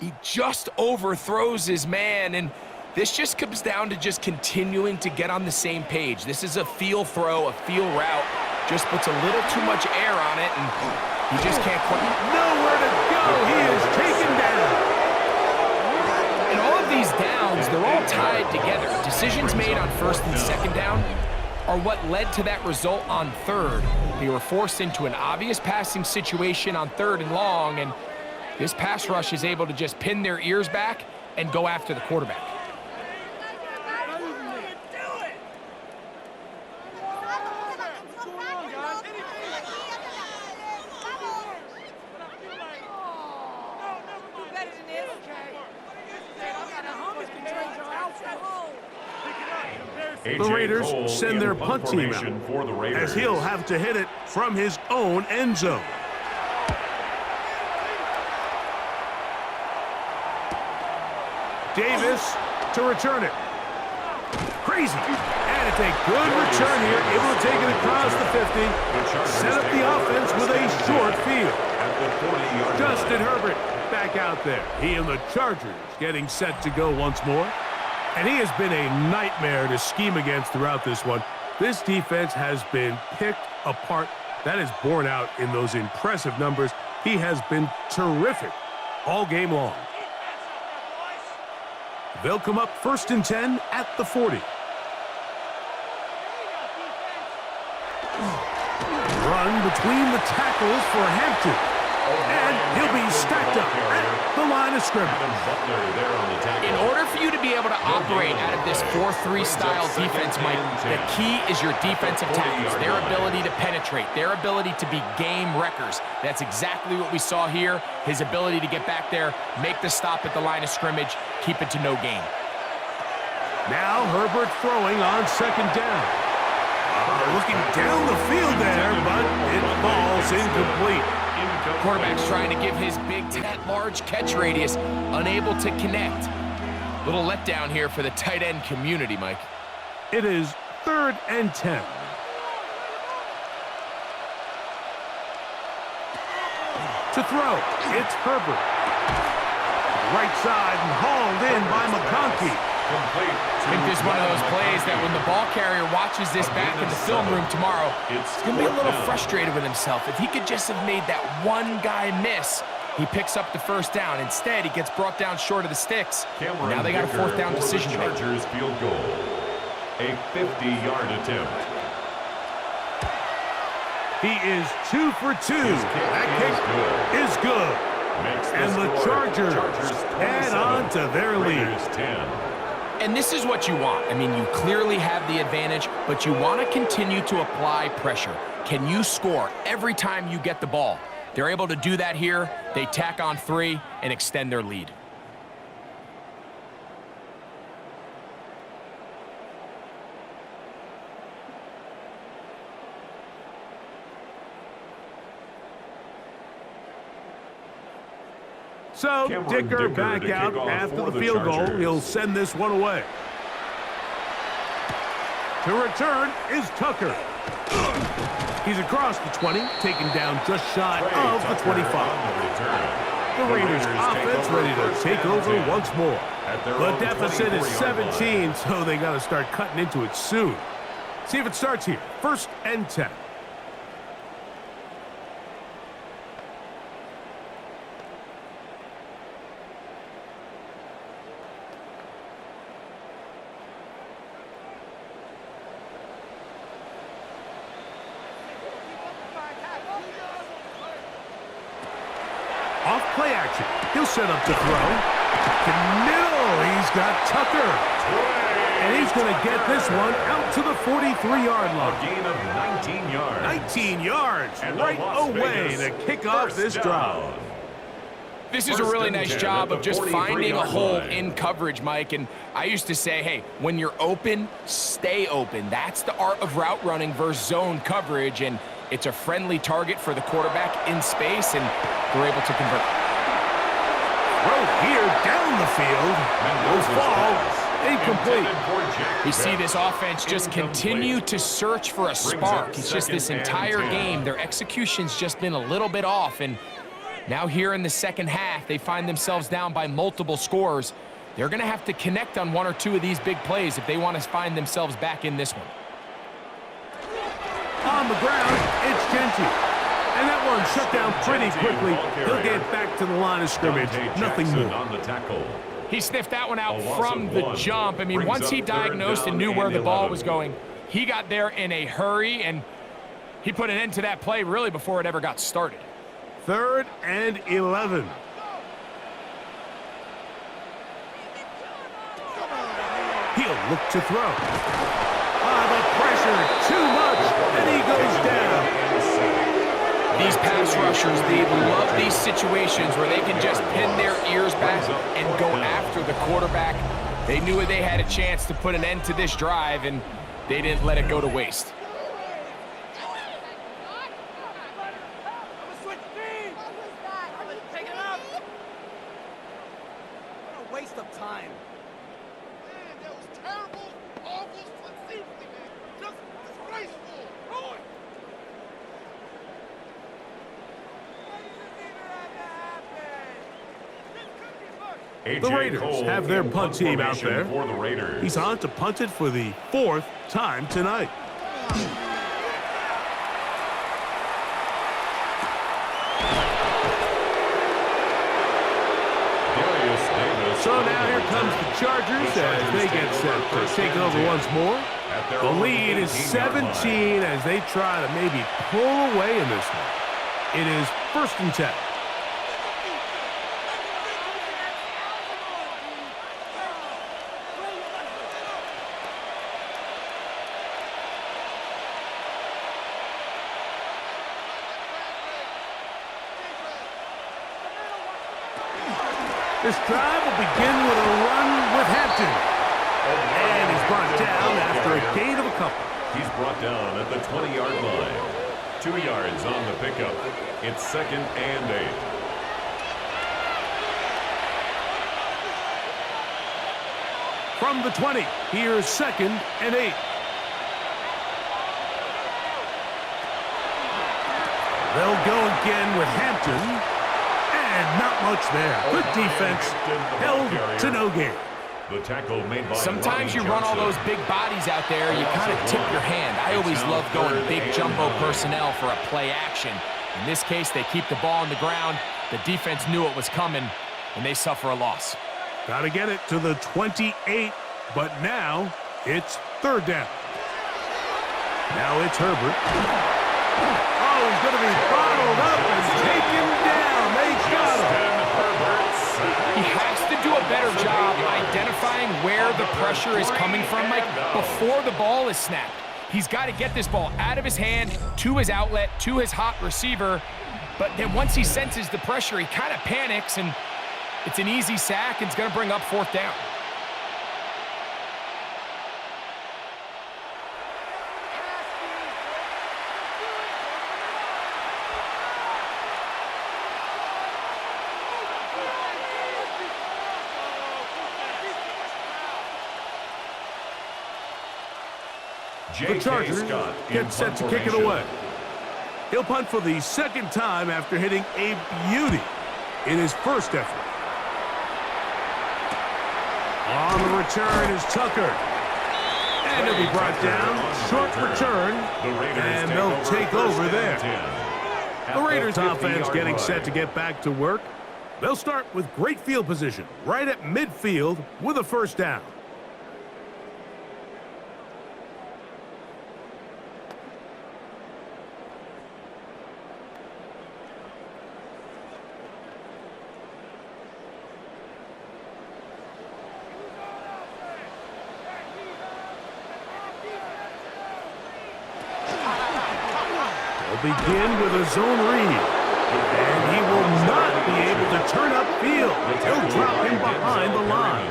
He just overthrows his man, and this just comes down to just continuing to get on the same page. This is a feel throw, a feel route. Just puts a little too much air on it, and he just can't quite. Nowhere to go. He is taken down. And all of these downs, they're all tied together. Decisions made on 1st and 2nd down are what led to that result on 3rd. They were forced into an obvious passing situation on 3rd and long, and this pass rush is able to just pin their ears back and go after the quarterback. The Raiders send their punt team out, as he'll have to hit it from his own end zone. Davis to return it. Crazy. And it's a good return here, able to take it across the 50. Set up the offense with a short field. Justin Herbert back out there. He and the Chargers getting set to go once more. And he has been a nightmare to scheme against throughout this one. This defense has been picked apart. That is borne out in those impressive numbers. He has been terrific all game long. They'll come up 1st and 10 at the 40. Run between the tackles for Hampton. And he'll be stacked up at the line of scrimmage. In order for you to be able to operate out of this 4-3 style defense, Mike, the key is your defensive tackles, their ability to penetrate, their ability to be game wreckers. That's exactly what we saw here, his ability to get back there, make the stop at the line of scrimmage, keep it to no gain. Now Herbert throwing on 2nd down. Looking down the field there, but it falls incomplete. Quarterback's trying to give his big, large catch radius, unable to connect. Little letdown here for the tight end community, Mike. It is 3rd and 10. To throw, it's Herbert. Right side and hauled in by McConkey. I think this is one of those plays that when the ball carrier watches this back in the film room tomorrow, he's going to be a little frustrated with himself. If he could just have made that one guy miss, he picks up the 1st down. Instead, he gets brought down short of the sticks. Now they got a 4th down decision to make. Chargers field goal. A 50-yard attempt. He is 2 for 2. That kick is good. And the Chargers add on to their lead. 10. And this is what you want. I mean, you clearly have the advantage, but you want to continue to apply pressure. Can you score every time you get the ball? They're able to do that here. They tack on 3 and extend their lead. So, Dicker back out after the field goal. He'll send this one away. To return is Tucker. He's across the 20, taken down just shy of the 25. The Raiders offense ready to take over once more. The deficit is 17, so they got to start cutting into it soon. See if it starts here. 1st and 10. Off play action. He'll set up to throw. He's got Tucker. And he's going to get this one out to the 43-yard line. A gain of 19 yards. 19 yards And right Las away Vegas to kick off this drive. This is a really nice job of just finding a hole in coverage, Mike. And I used to say, hey, when you're open, stay open. That's the art of route running versus zone coverage. And it's a friendly target for the quarterback in space, and they're able to convert. Throw here down the field. Mendoza's ball. Incomplete. We see this offense just continue to search for a spark. It's just this entire game, their execution's just been a little bit off. And now here in the second half, they find themselves down by multiple scores. They're going to have to connect on one or two of these big plays if they want to find themselves back in this one. On the ground, it's Genty. And that one shut down pretty quickly. He'll get back to the line of scrimmage. Nothing more. On the tackle. He sniffed that one out from the jump. I mean, once he diagnosed and knew where the ball was going, he got there in a hurry, and he put an end to that play really before it ever got started. 3rd and 11. He'll look to throw. The pressure, too much, and he goes down. These pass rushers, they love these situations where they can just pin their ears back and go after the quarterback. They knew they had a chance to put an end to this drive, and they didn't let it go to waste. What a waste of time. Man, that was terrible, awful, just disgraceful. The Raiders have their punt team out there. For the Raiders. He's on to punt it for the 4th time tonight. So now here comes the Chargers as they get set to take it over once more. The lead is 17 as they try to maybe pull away in this one. It is 1st and 10. This drive will begin with a run with Hampton. And he's brought down after a gain of a couple. He's brought down at the 20-yard line. 2 yards on the pickup. It's 2nd and 8. From the 20, here's 2nd and 8. They'll go again with Hampton. And not much there. Good defense. Held to no gain. The tackle made by Sometimes you run all those big bodies out there, you kind of tip your hand. I always love going big jumbo personnel for a play action. In this case, they keep the ball on the ground. The defense knew it was coming, and they suffer a loss. Got to get it to the 28, but now it's 3rd down. Now it's Herbert. Oh, he's going to be bottled up and taken down. They got him. He has to do a better job identifying where the pressure is coming from, Mike, before the ball is snapped. He's got to get this ball out of his hand, to his outlet, to his hot receiver. But then once he senses the pressure, he kind of panics, and it's an easy sack, and it's going to bring up 4th down. The Chargers get set to kick it away. He'll punt for the 2nd time after hitting a beauty in his first effort. On the return is Tucker. And he'll be brought down. Short return. And they'll take over there. The Raiders offense getting set to get back to work. They'll start with great field position right at midfield with a 1st down. Begin with a zone read. And he will not be able to turn upfield. He'll drop him behind the line.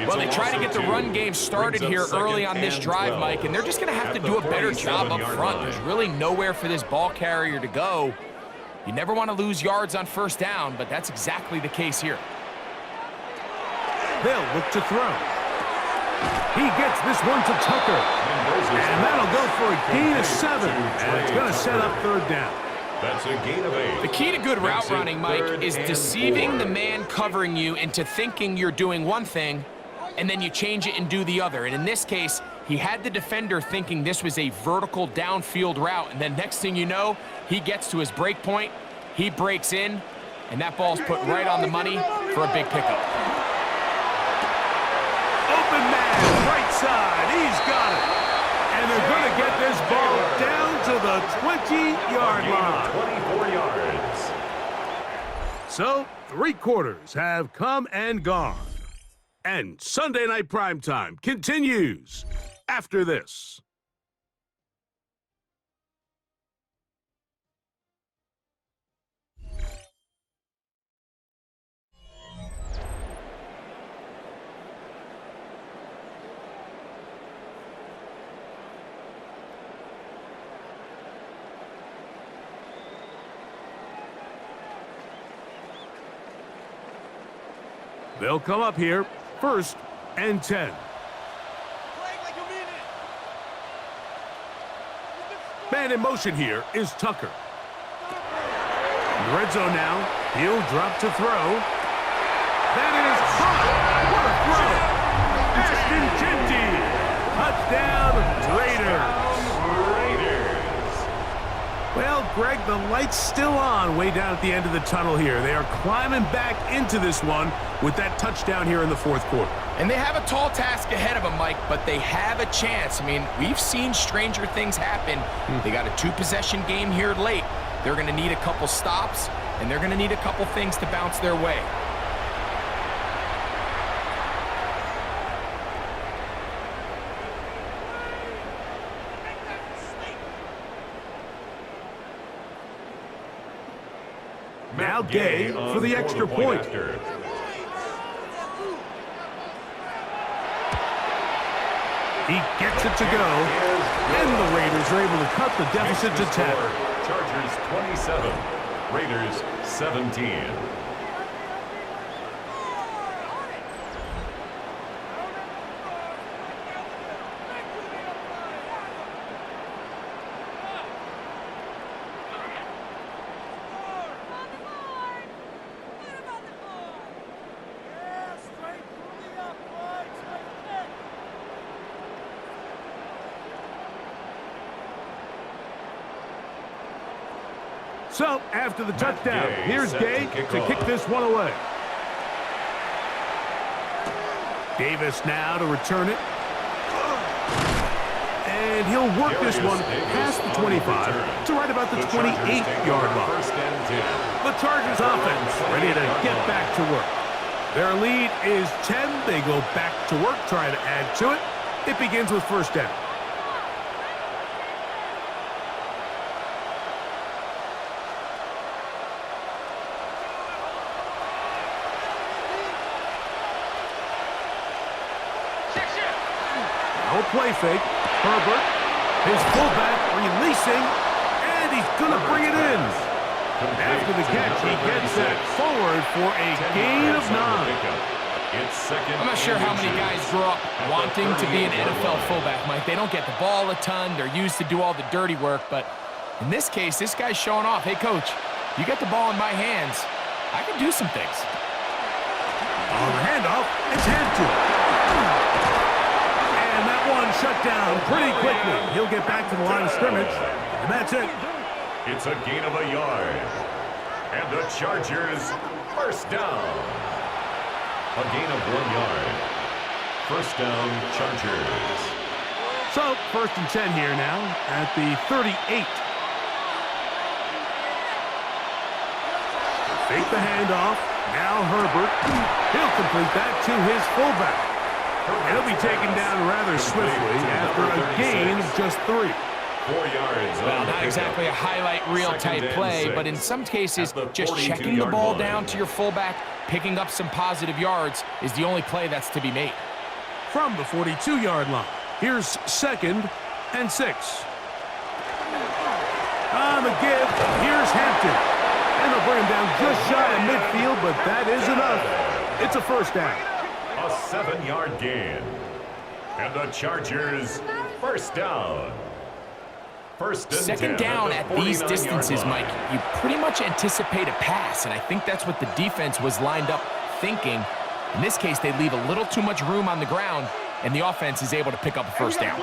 Well, they try to get the run game started here early on this drive, Mike, and they're just going to have to do a better job up front. There's really nowhere for this ball carrier to go. You never want to lose yards on first down, but that's exactly the case here. They'll look to throw. He gets this one to Tucker. And that'll go for a gain of 7. And it's going to set up third down. That's a gain of 8. The key to good route running, Mike, is deceiving the man covering you into thinking you're doing one thing, and then you change it and do the other. And in this case, he had the defender thinking this was a vertical downfield route, and then next thing you know, he gets to his break point, he breaks in, and that ball's put right on the money for a big pickup. Open man, right side, he's got it. And they're going to get this ball down to the 20-yard line. 24 yards. So, 3 quarters have come and gone. And Sunday Night Primetime continues after this. They'll come up here, 1st and 10. Man in motion here is Tucker. In the red zone now, he'll drop to throw. That is caught. What a throw. Ashton Genty. Touchdown, Raiders. Well, Greg, the light's still on way down at the end of the tunnel here. They are climbing back into this one with that touchdown here in the 4th quarter. And they have a tall task ahead of them, Mike, but they have a chance. I mean, we've seen stranger things happen. They got a 2-possession game here late. They're going to need a couple stops, and they're going to need a couple things to bounce their way. Now Gay for the extra point. He gets it to go, and the Raiders are able to cut the deficit to 10. Chargers 27, Raiders 17. So, after the touchdown, here's Gay to kick this one away. Davis now to return it. And he'll work this one past the 25 to right about the 28-yard line. The Chargers offense ready to get back to work. Their lead is 10. They go back to work, trying to add to it. It begins with 1st down. No play fake. Herbert, his fullback, releasing, and he's going to bring it in. After the catch, he gets that forward for a gain of 9. I'm not sure how many guys grow up wanting to be an NFL fullback, Mike. They don't get the ball a ton. They're used to do all the dirty work. But in this case, this guy's showing off. Hey, coach, you get the ball in my hands. I can do some things. On the handoff, it's hand to him. And that one shut down pretty quickly. He'll get back to the line of scrimmage, and that's it. It's a gain of a yard. And the Chargers, 1st down. A gain of 1 yard. 1st down, Chargers. So, 1st and 10 here now at the 38. Fake the handoff. Now Herbert. He'll complete that to his fullback. And he'll be taken down rather swiftly after a gain of just 3. 4 yards. Well, not exactly a highlight reel type play, but in some cases, just checking the ball down to your fullback, picking up some positive yards is the only play that's to be made. From the 42-yard line, here's 2nd and 6. On the give, here's Hampton. And they'll bring him down just shy of midfield, but that is enough. It's a first down. A 7-yard gain. And the Chargers, first down. Second down at these distances, Mike, you pretty much anticipate a pass, and I think that's what the defense was lined up thinking. In this case, they leave a little too much room on the ground, and the offense is able to pick up a first down.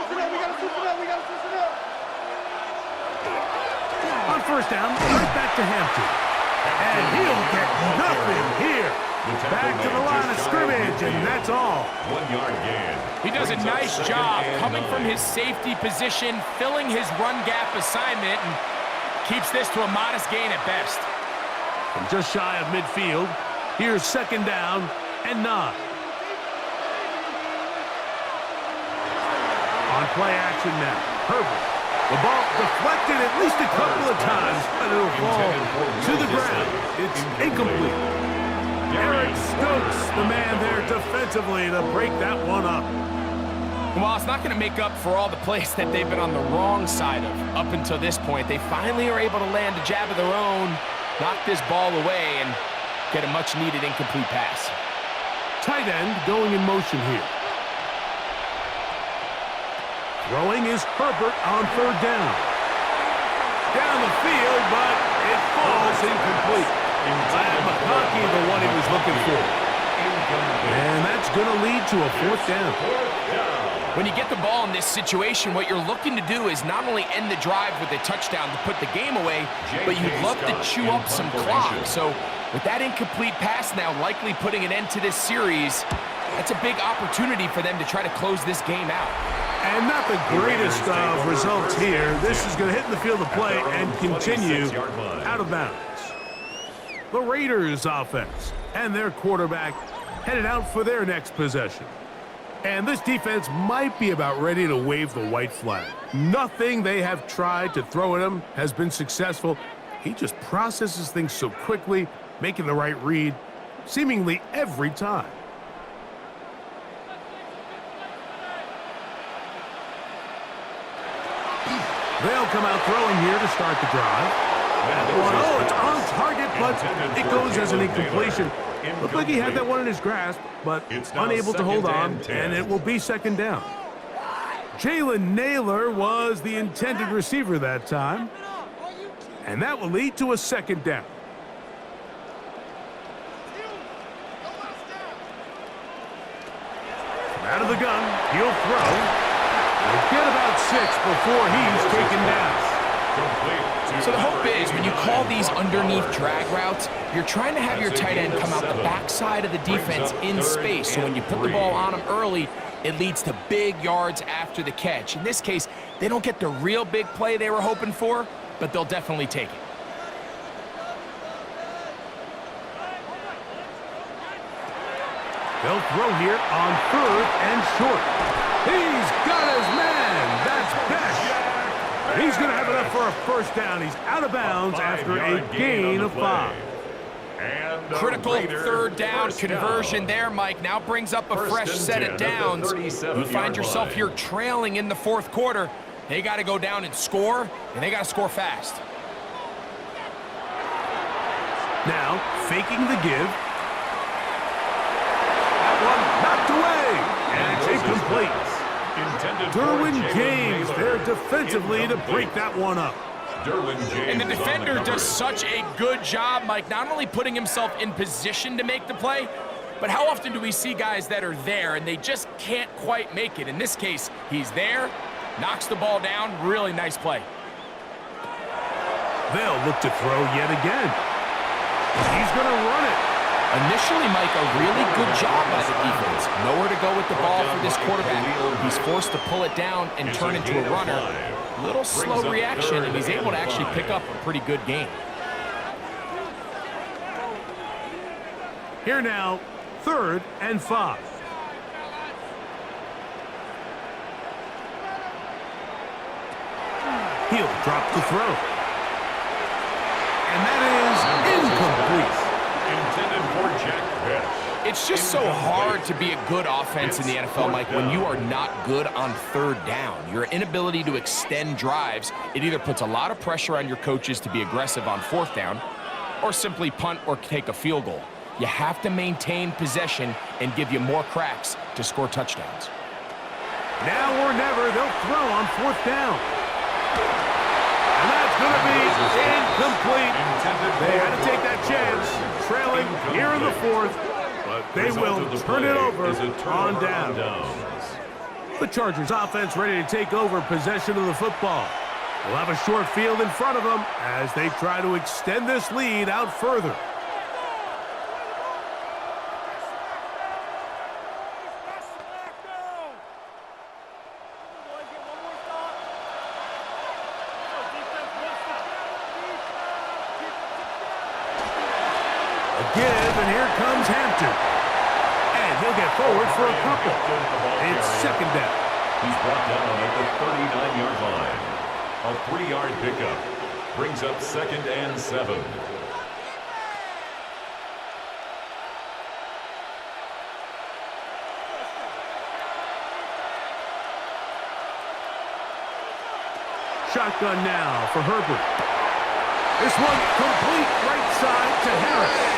On first down, right back to Hampton. And he'll get nothing here. Back to the line of scrimmage, and that's all. 1-yard gain. He does a nice job coming from his safety position, filling his run gap assignment, and keeps this to a modest gain at best. From just shy of midfield, here's 2nd down and 9. On play action now, Herbert. The ball deflected at least a couple of times, but it'll fall to the ground. It's incomplete. Eric Stokes, the man there defensively to break that one up. Well, it's not going to make up for all the plays that they've been on the wrong side of up until this point. They finally are able to land a jab of their own, knock this ball away, and get a much-needed incomplete pass. Tight end going in motion here. Throwing is Herbert on 3rd down. Down the field, but it falls incomplete. Glad McConkey, the one he was looking for. And that's going to lead to a 4th down. When you get the ball in this situation, what you're looking to do is not only end the drive with a touchdown to put the game away, but you'd love to chew up some clock. So with that incomplete pass now likely putting an end to this series, that's a big opportunity for them to try to close this game out. And not the greatest of results here. This is going to hit in the field of play and continue out of bounds. The Raiders offense and their quarterback headed out for their next possession. And this defense might be about ready to wave the white flag. Nothing they have tried to throw at him has been successful. He just processes things so quickly, making the right read seemingly every time. They'll come out throwing here to start the drive. Oh, it's on target, but it goes as an incompletion. Looked like he had that one in his grasp, but unable to hold on, and it will be 2nd down. Jalen Naylor was the intended receiver that time, and that will lead to a 2nd down. From out of the gun, he'll throw. He'll get about 6 before he's taken down. So the hope is when you call these underneath drag routes, you're trying to have your tight end come out the backside of the defense in space. So when you put the ball on him early, it leads to big yards after the catch. In this case, they don't get the real big play they were hoping for, but they'll definitely take it. They'll throw here on 3rd and short. He's got his man. That's Besh. He's going to have enough for a first down. He's out of bounds after a gain of 5. Critical 3rd down conversion there, Mike. Now brings up a fresh set of downs. You find yourself here trailing in the 4th quarter. They got to go down and score, and they got to score fast. Now, faking the give. That one knocked away, and it's incomplete. Derwin James there defensively to break that one up. And the defender does such a good job, Mike, not only putting himself in position to make the play, but how often do we see guys that are there and they just can't quite make it? In this case, he's there, knocks the ball down, really nice play. They'll look to throw yet again. He's going to run it. Initially, Mike, a really good job by the defense. Nowhere to go with the ball for this quarterback. He's forced to pull it down and turn into a runner. Little slow reaction, and he's able to actually pick up a pretty good gain. Here now, 3rd and 5. He'll drop the throw. And that is incomplete. Intended for Jack Bech. It's just so hard to be a good offense in the NFL, Mike, when you are not good on third down. Your inability to extend drives, it either puts a lot of pressure on your coaches to be aggressive on fourth down or simply punt or take a field goal. You have to maintain possession and give you more cracks to score touchdowns. Now or never, they'll throw on fourth down. And that's going to be incomplete. They had to take that chance, trailing here in the fourth. But they will turn it over on down. The Chargers offense ready to take over possession of the football. They'll have a short field in front of them as they try to extend this lead out further. Give, and here comes Hampton. And he'll get forward for a couple. It's second down. He's brought down at the 39-yard line. A 3-yard pickup brings up 2nd and 7. Shotgun now for Herbert. This one complete right side to Harris.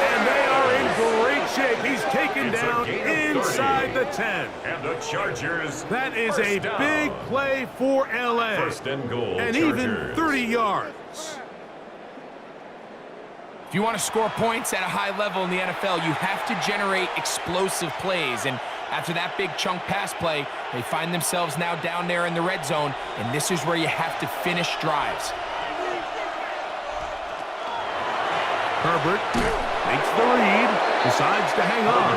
And they are in great shape. He's taken down inside the 10. And the Chargers. That is a big play for LA. First and goal. And even 30 yards. If you want to score points at a high level in the NFL, you have to generate explosive plays. And after that big chunk pass play, they find themselves now down there in the red zone. And this is where you have to finish drives. Herbert makes the read, decides to hang on,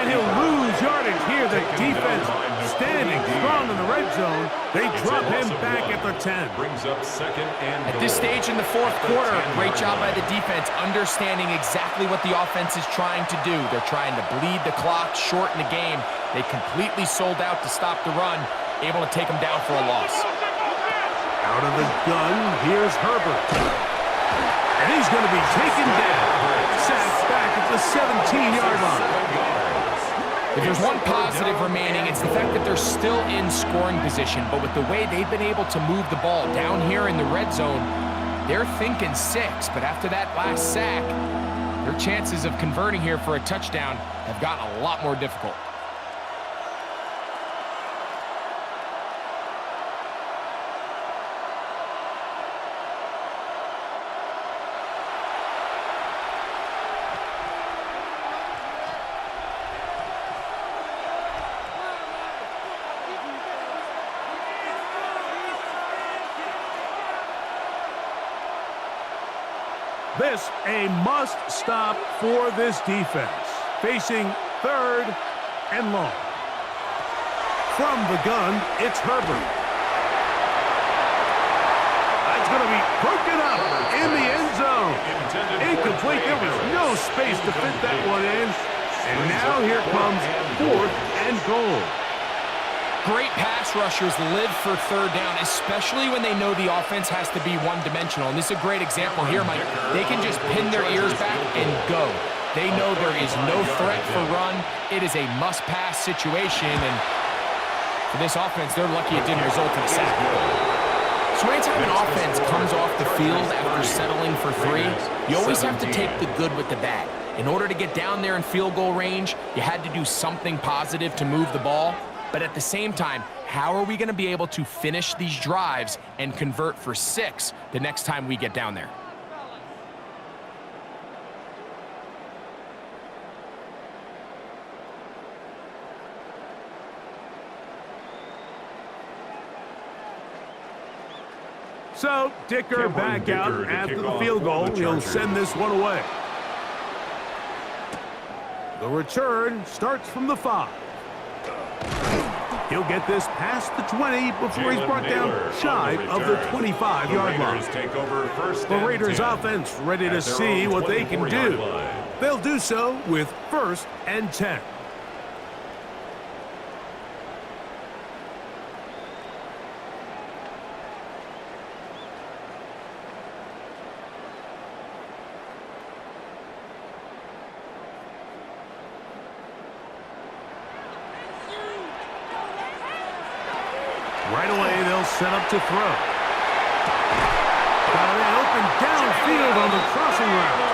and he'll lose yardage here. The defense standing strong in the red zone. They drop him back at the 10. Brings up 2nd and At this stage in the fourth quarter, great job by the defense, understanding exactly what the offense is trying to do. They're trying to bleed the clock, shorten the game. They completely sold out to stop the run, able to take them down for a loss. Out of the gun, here's Herbert. And he's going to be taken down. Sacked back at the 17-yard line. If there's one positive remaining, it's the fact that they're still in scoring position. But with the way they've been able to move the ball down here in the red zone, they're thinking 6. But after that last sack, their chances of converting here for a touchdown have gotten a lot more difficult. This a must-stop for this defense. Facing 3rd and long. From the gun, it's Herbert. That's going to be broken up in the end zone. Incomplete. There was no space to fit that one in. And now here comes 4th and goal. Great pass rushers live for third down, especially when they know the offense has to be one-dimensional. And this is a great example here, Mike. They can just pin their ears back and go. They know there is no threat for run. It is a must-pass situation. And for this offense, they're lucky it didn't result in a sack. So anytime an offense comes off the field after settling for 3, you always have to take the good with the bad. In order to get down there in field goal range, you had to do something positive to move the ball. But at the same time, how are we going to be able to finish these drives and convert for 6 the next time we get down there? So, Dicker back out after the field goal. He'll send this one away. The return starts from the 5. He'll get this past the 20 before he's brought down shy of the 25-yard line. The Raiders offense ready to see what they can do. They'll do so with 1st and 10. Right away, they'll set up to throw. Got it open downfield on the crossing route.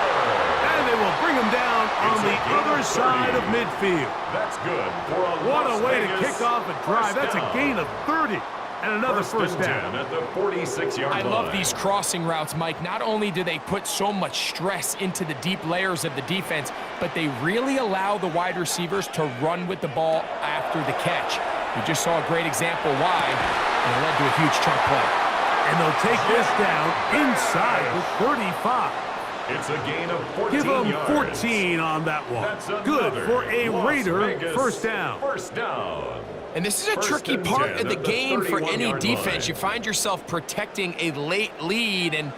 And they will bring him down on the other side of midfield. That's good for a What a Las way to Vegas kick off a drive. That's a down. gain of 30. And another first down. 10 at the 46-yard line. I love these crossing routes, Mike. Not only do they put so much stress into the deep layers of the defense, but they really allow the wide receivers to run with the ball after the catch. We just saw a great example why, and it led to a huge chunk play. And they'll take this down inside the 35. It's a gain of 14 Give them yards. 14 on that one. That's Good another for a Las Raider Vegas first down. First down. And this is a First tricky and part 10 of the at the game for any 31-yard defense. line. You find yourself protecting a late lead, and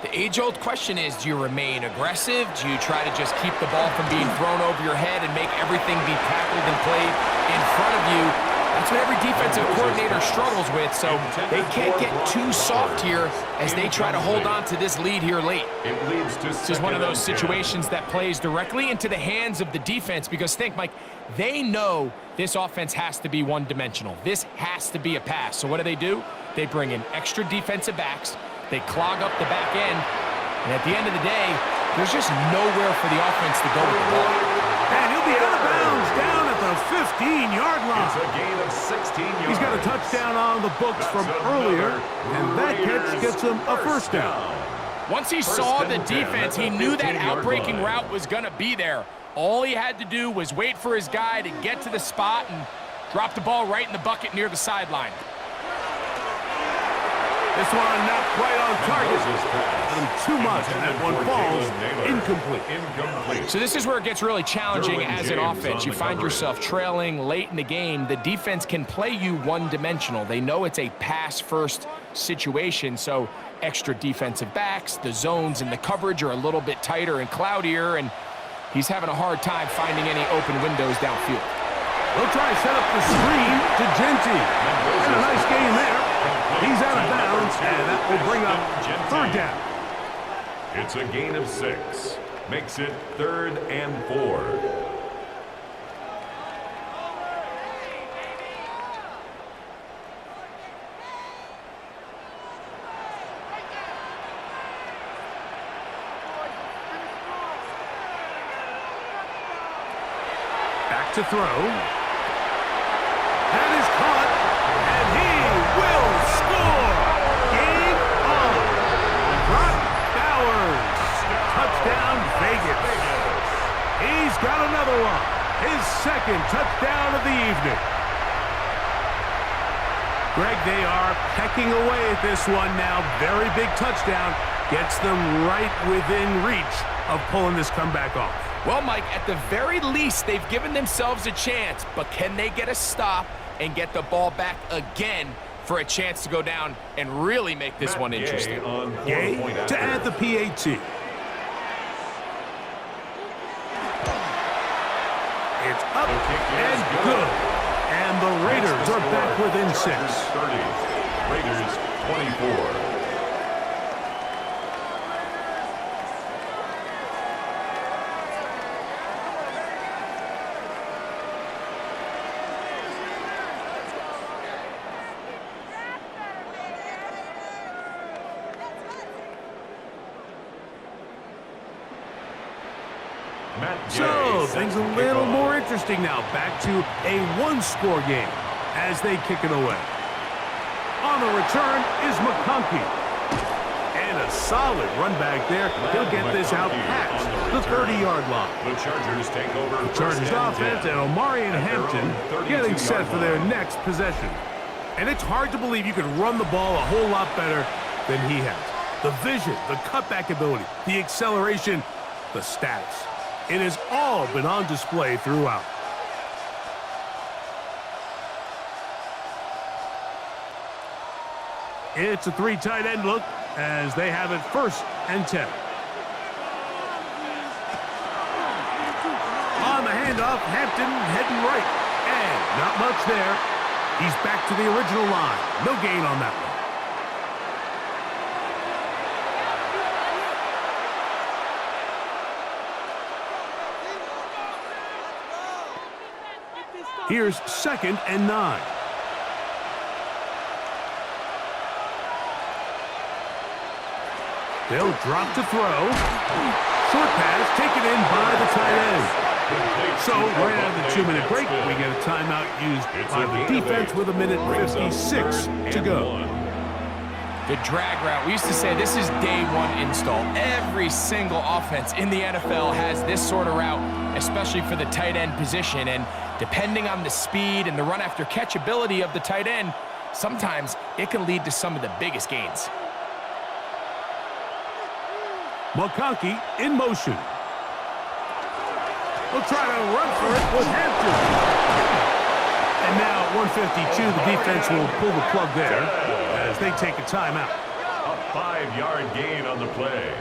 the age-old question is, do you remain aggressive? Do you try to just keep the ball from being thrown over your head and make everything be tackled and played in front of you? That's what every defensive coordinator struggles with, so they can't get too soft here as they try to hold on to this lead here late. It leads to This is one of those situations that plays directly into the hands of the defense because think, Mike, they know this offense has to be one-dimensional. This has to be a pass. So what do? They bring in extra defensive backs. They clog up the back end. And at the end of the day, there's just nowhere for the offense to go with the ball. And he'll be out of bounds down at the 15-yard line. It's a gain of 16 yards. He's got a touchdown on the books from earlier, and that catch gets him a first down. Once he saw the defense, he knew that outbreaking route was going to be there. All he had to do was wait for his guy to get to the spot and drop the ball right in the bucket near the sideline. This one not quite on target. Too much, and that one falls incomplete. So this is where it gets really challenging as an offense. You find yourself trailing late in the game. The defense can play you one-dimensional. They know it's a pass-first situation, so extra defensive backs, the zones and the coverage are a little bit tighter and cloudier, and he's having a hard time finding any open windows downfield. They'll try to set up the screen to Genty. And a nice game there. He's out of bounds, and that will bring up third down. It's a gain of 6. Makes it 3rd and 4. Back to throw. That is caught, and he will score. Game on. Brock Bowers. Touchdown, Vegas. He's got another one. His second touchdown of the evening. Greg, they are pecking away at this one now. Very big touchdown. Gets them right within reach of pulling this comeback off. Well, Mike, at the very least, they've given themselves a chance, but can they get a stop and get the ball back again for a chance to go down and really make this one interesting? Gay to add the PAT. It's up and good. And the Raiders are back within 6. 30. Raiders 24. So, things a little more interesting now. Back to a one-score game as they kick it away. On the return is McConkey. And a solid run back there. He'll get this out past the 30-yard line. The Chargers take over. The Chargers offense and Omari and Hampton getting set for their next possession. And it's hard to believe you could run the ball a whole lot better than he has. The vision, the cutback ability, the acceleration, the stats. It has all been on display throughout. It's a 3 tight end look as they have it 1st and 10. On the handoff, Hampton heading right. And not much there. He's back to the original line. No gain on that one. Here's 2nd and 9. They'll drop to throw. Short pass taken in by the tight end. So right out of the 2-minute break, we get a timeout used by the defense with 1:56 to go. The drag route. We used to say this is day one install. Every single offense in the NFL has this sort of route, especially for the tight end position. And depending on the speed and the run after catch ability of the tight end, sometimes it can lead to some of the biggest gains. McConkey in motion. We'll try to run for it with Hampton. And now at 1:52, the defense will pull the plug there as they take a timeout. A 5-yard gain on the play.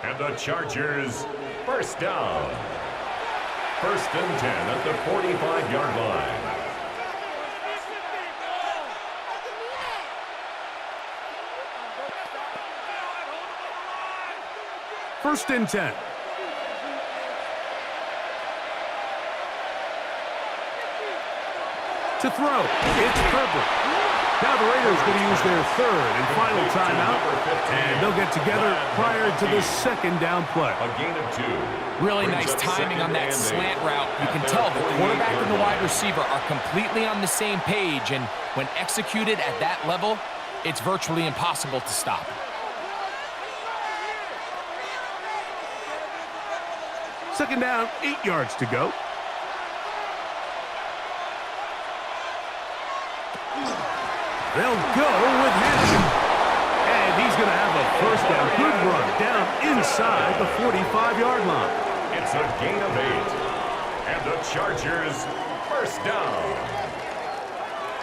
And the Chargers first down. 1st and 10 at the 45-yard line. First and 10. To throw, it's Herbert. Now the Raiders going to use their 3rd and final timeout, and they'll get together prior to the 2nd down play. A gain of 2. Really nice timing on that slant route. You can tell the quarterback and the wide receiver are completely on the same page, and when executed at that level, it's virtually impossible to stop. Second down, 8 yards to go. They'll go with Hampton. And he's going to have a first down. Good run down inside the 45-yard line. It's a gain of 8. And the Chargers first down.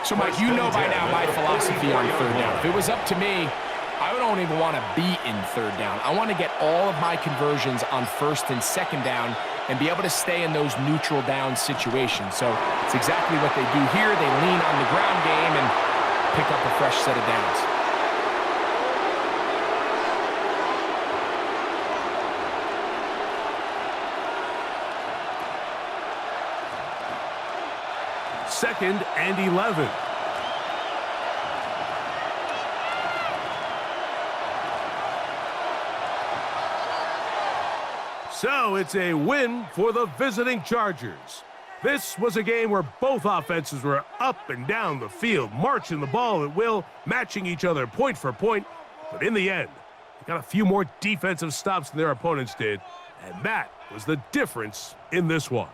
So, Mike, you know by now my philosophy on 3rd down. If it was up to me, I don't even want to be in 3rd down. I want to get all of my conversions on 1st and 2nd down and be able to stay in those neutral down situations. So it's exactly what they do here. They lean on the ground game and pick up a fresh set of downs. Second and 11. So it's a win for the visiting Chargers. This was a game where both offenses were up and down the field, marching the ball at will, matching each other point for point. But in the end, they got a few more defensive stops than their opponents did, and that was the difference in this one.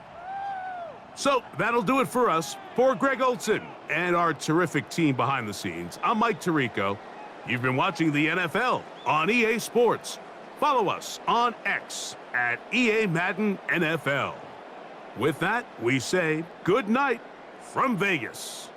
So that'll do it for us. For Greg Olson and our terrific team behind the scenes, I'm Mike Tirico. You've been watching the NFL on EA Sports. Follow us on X at EA Madden NFL. With that, we say good night from Vegas.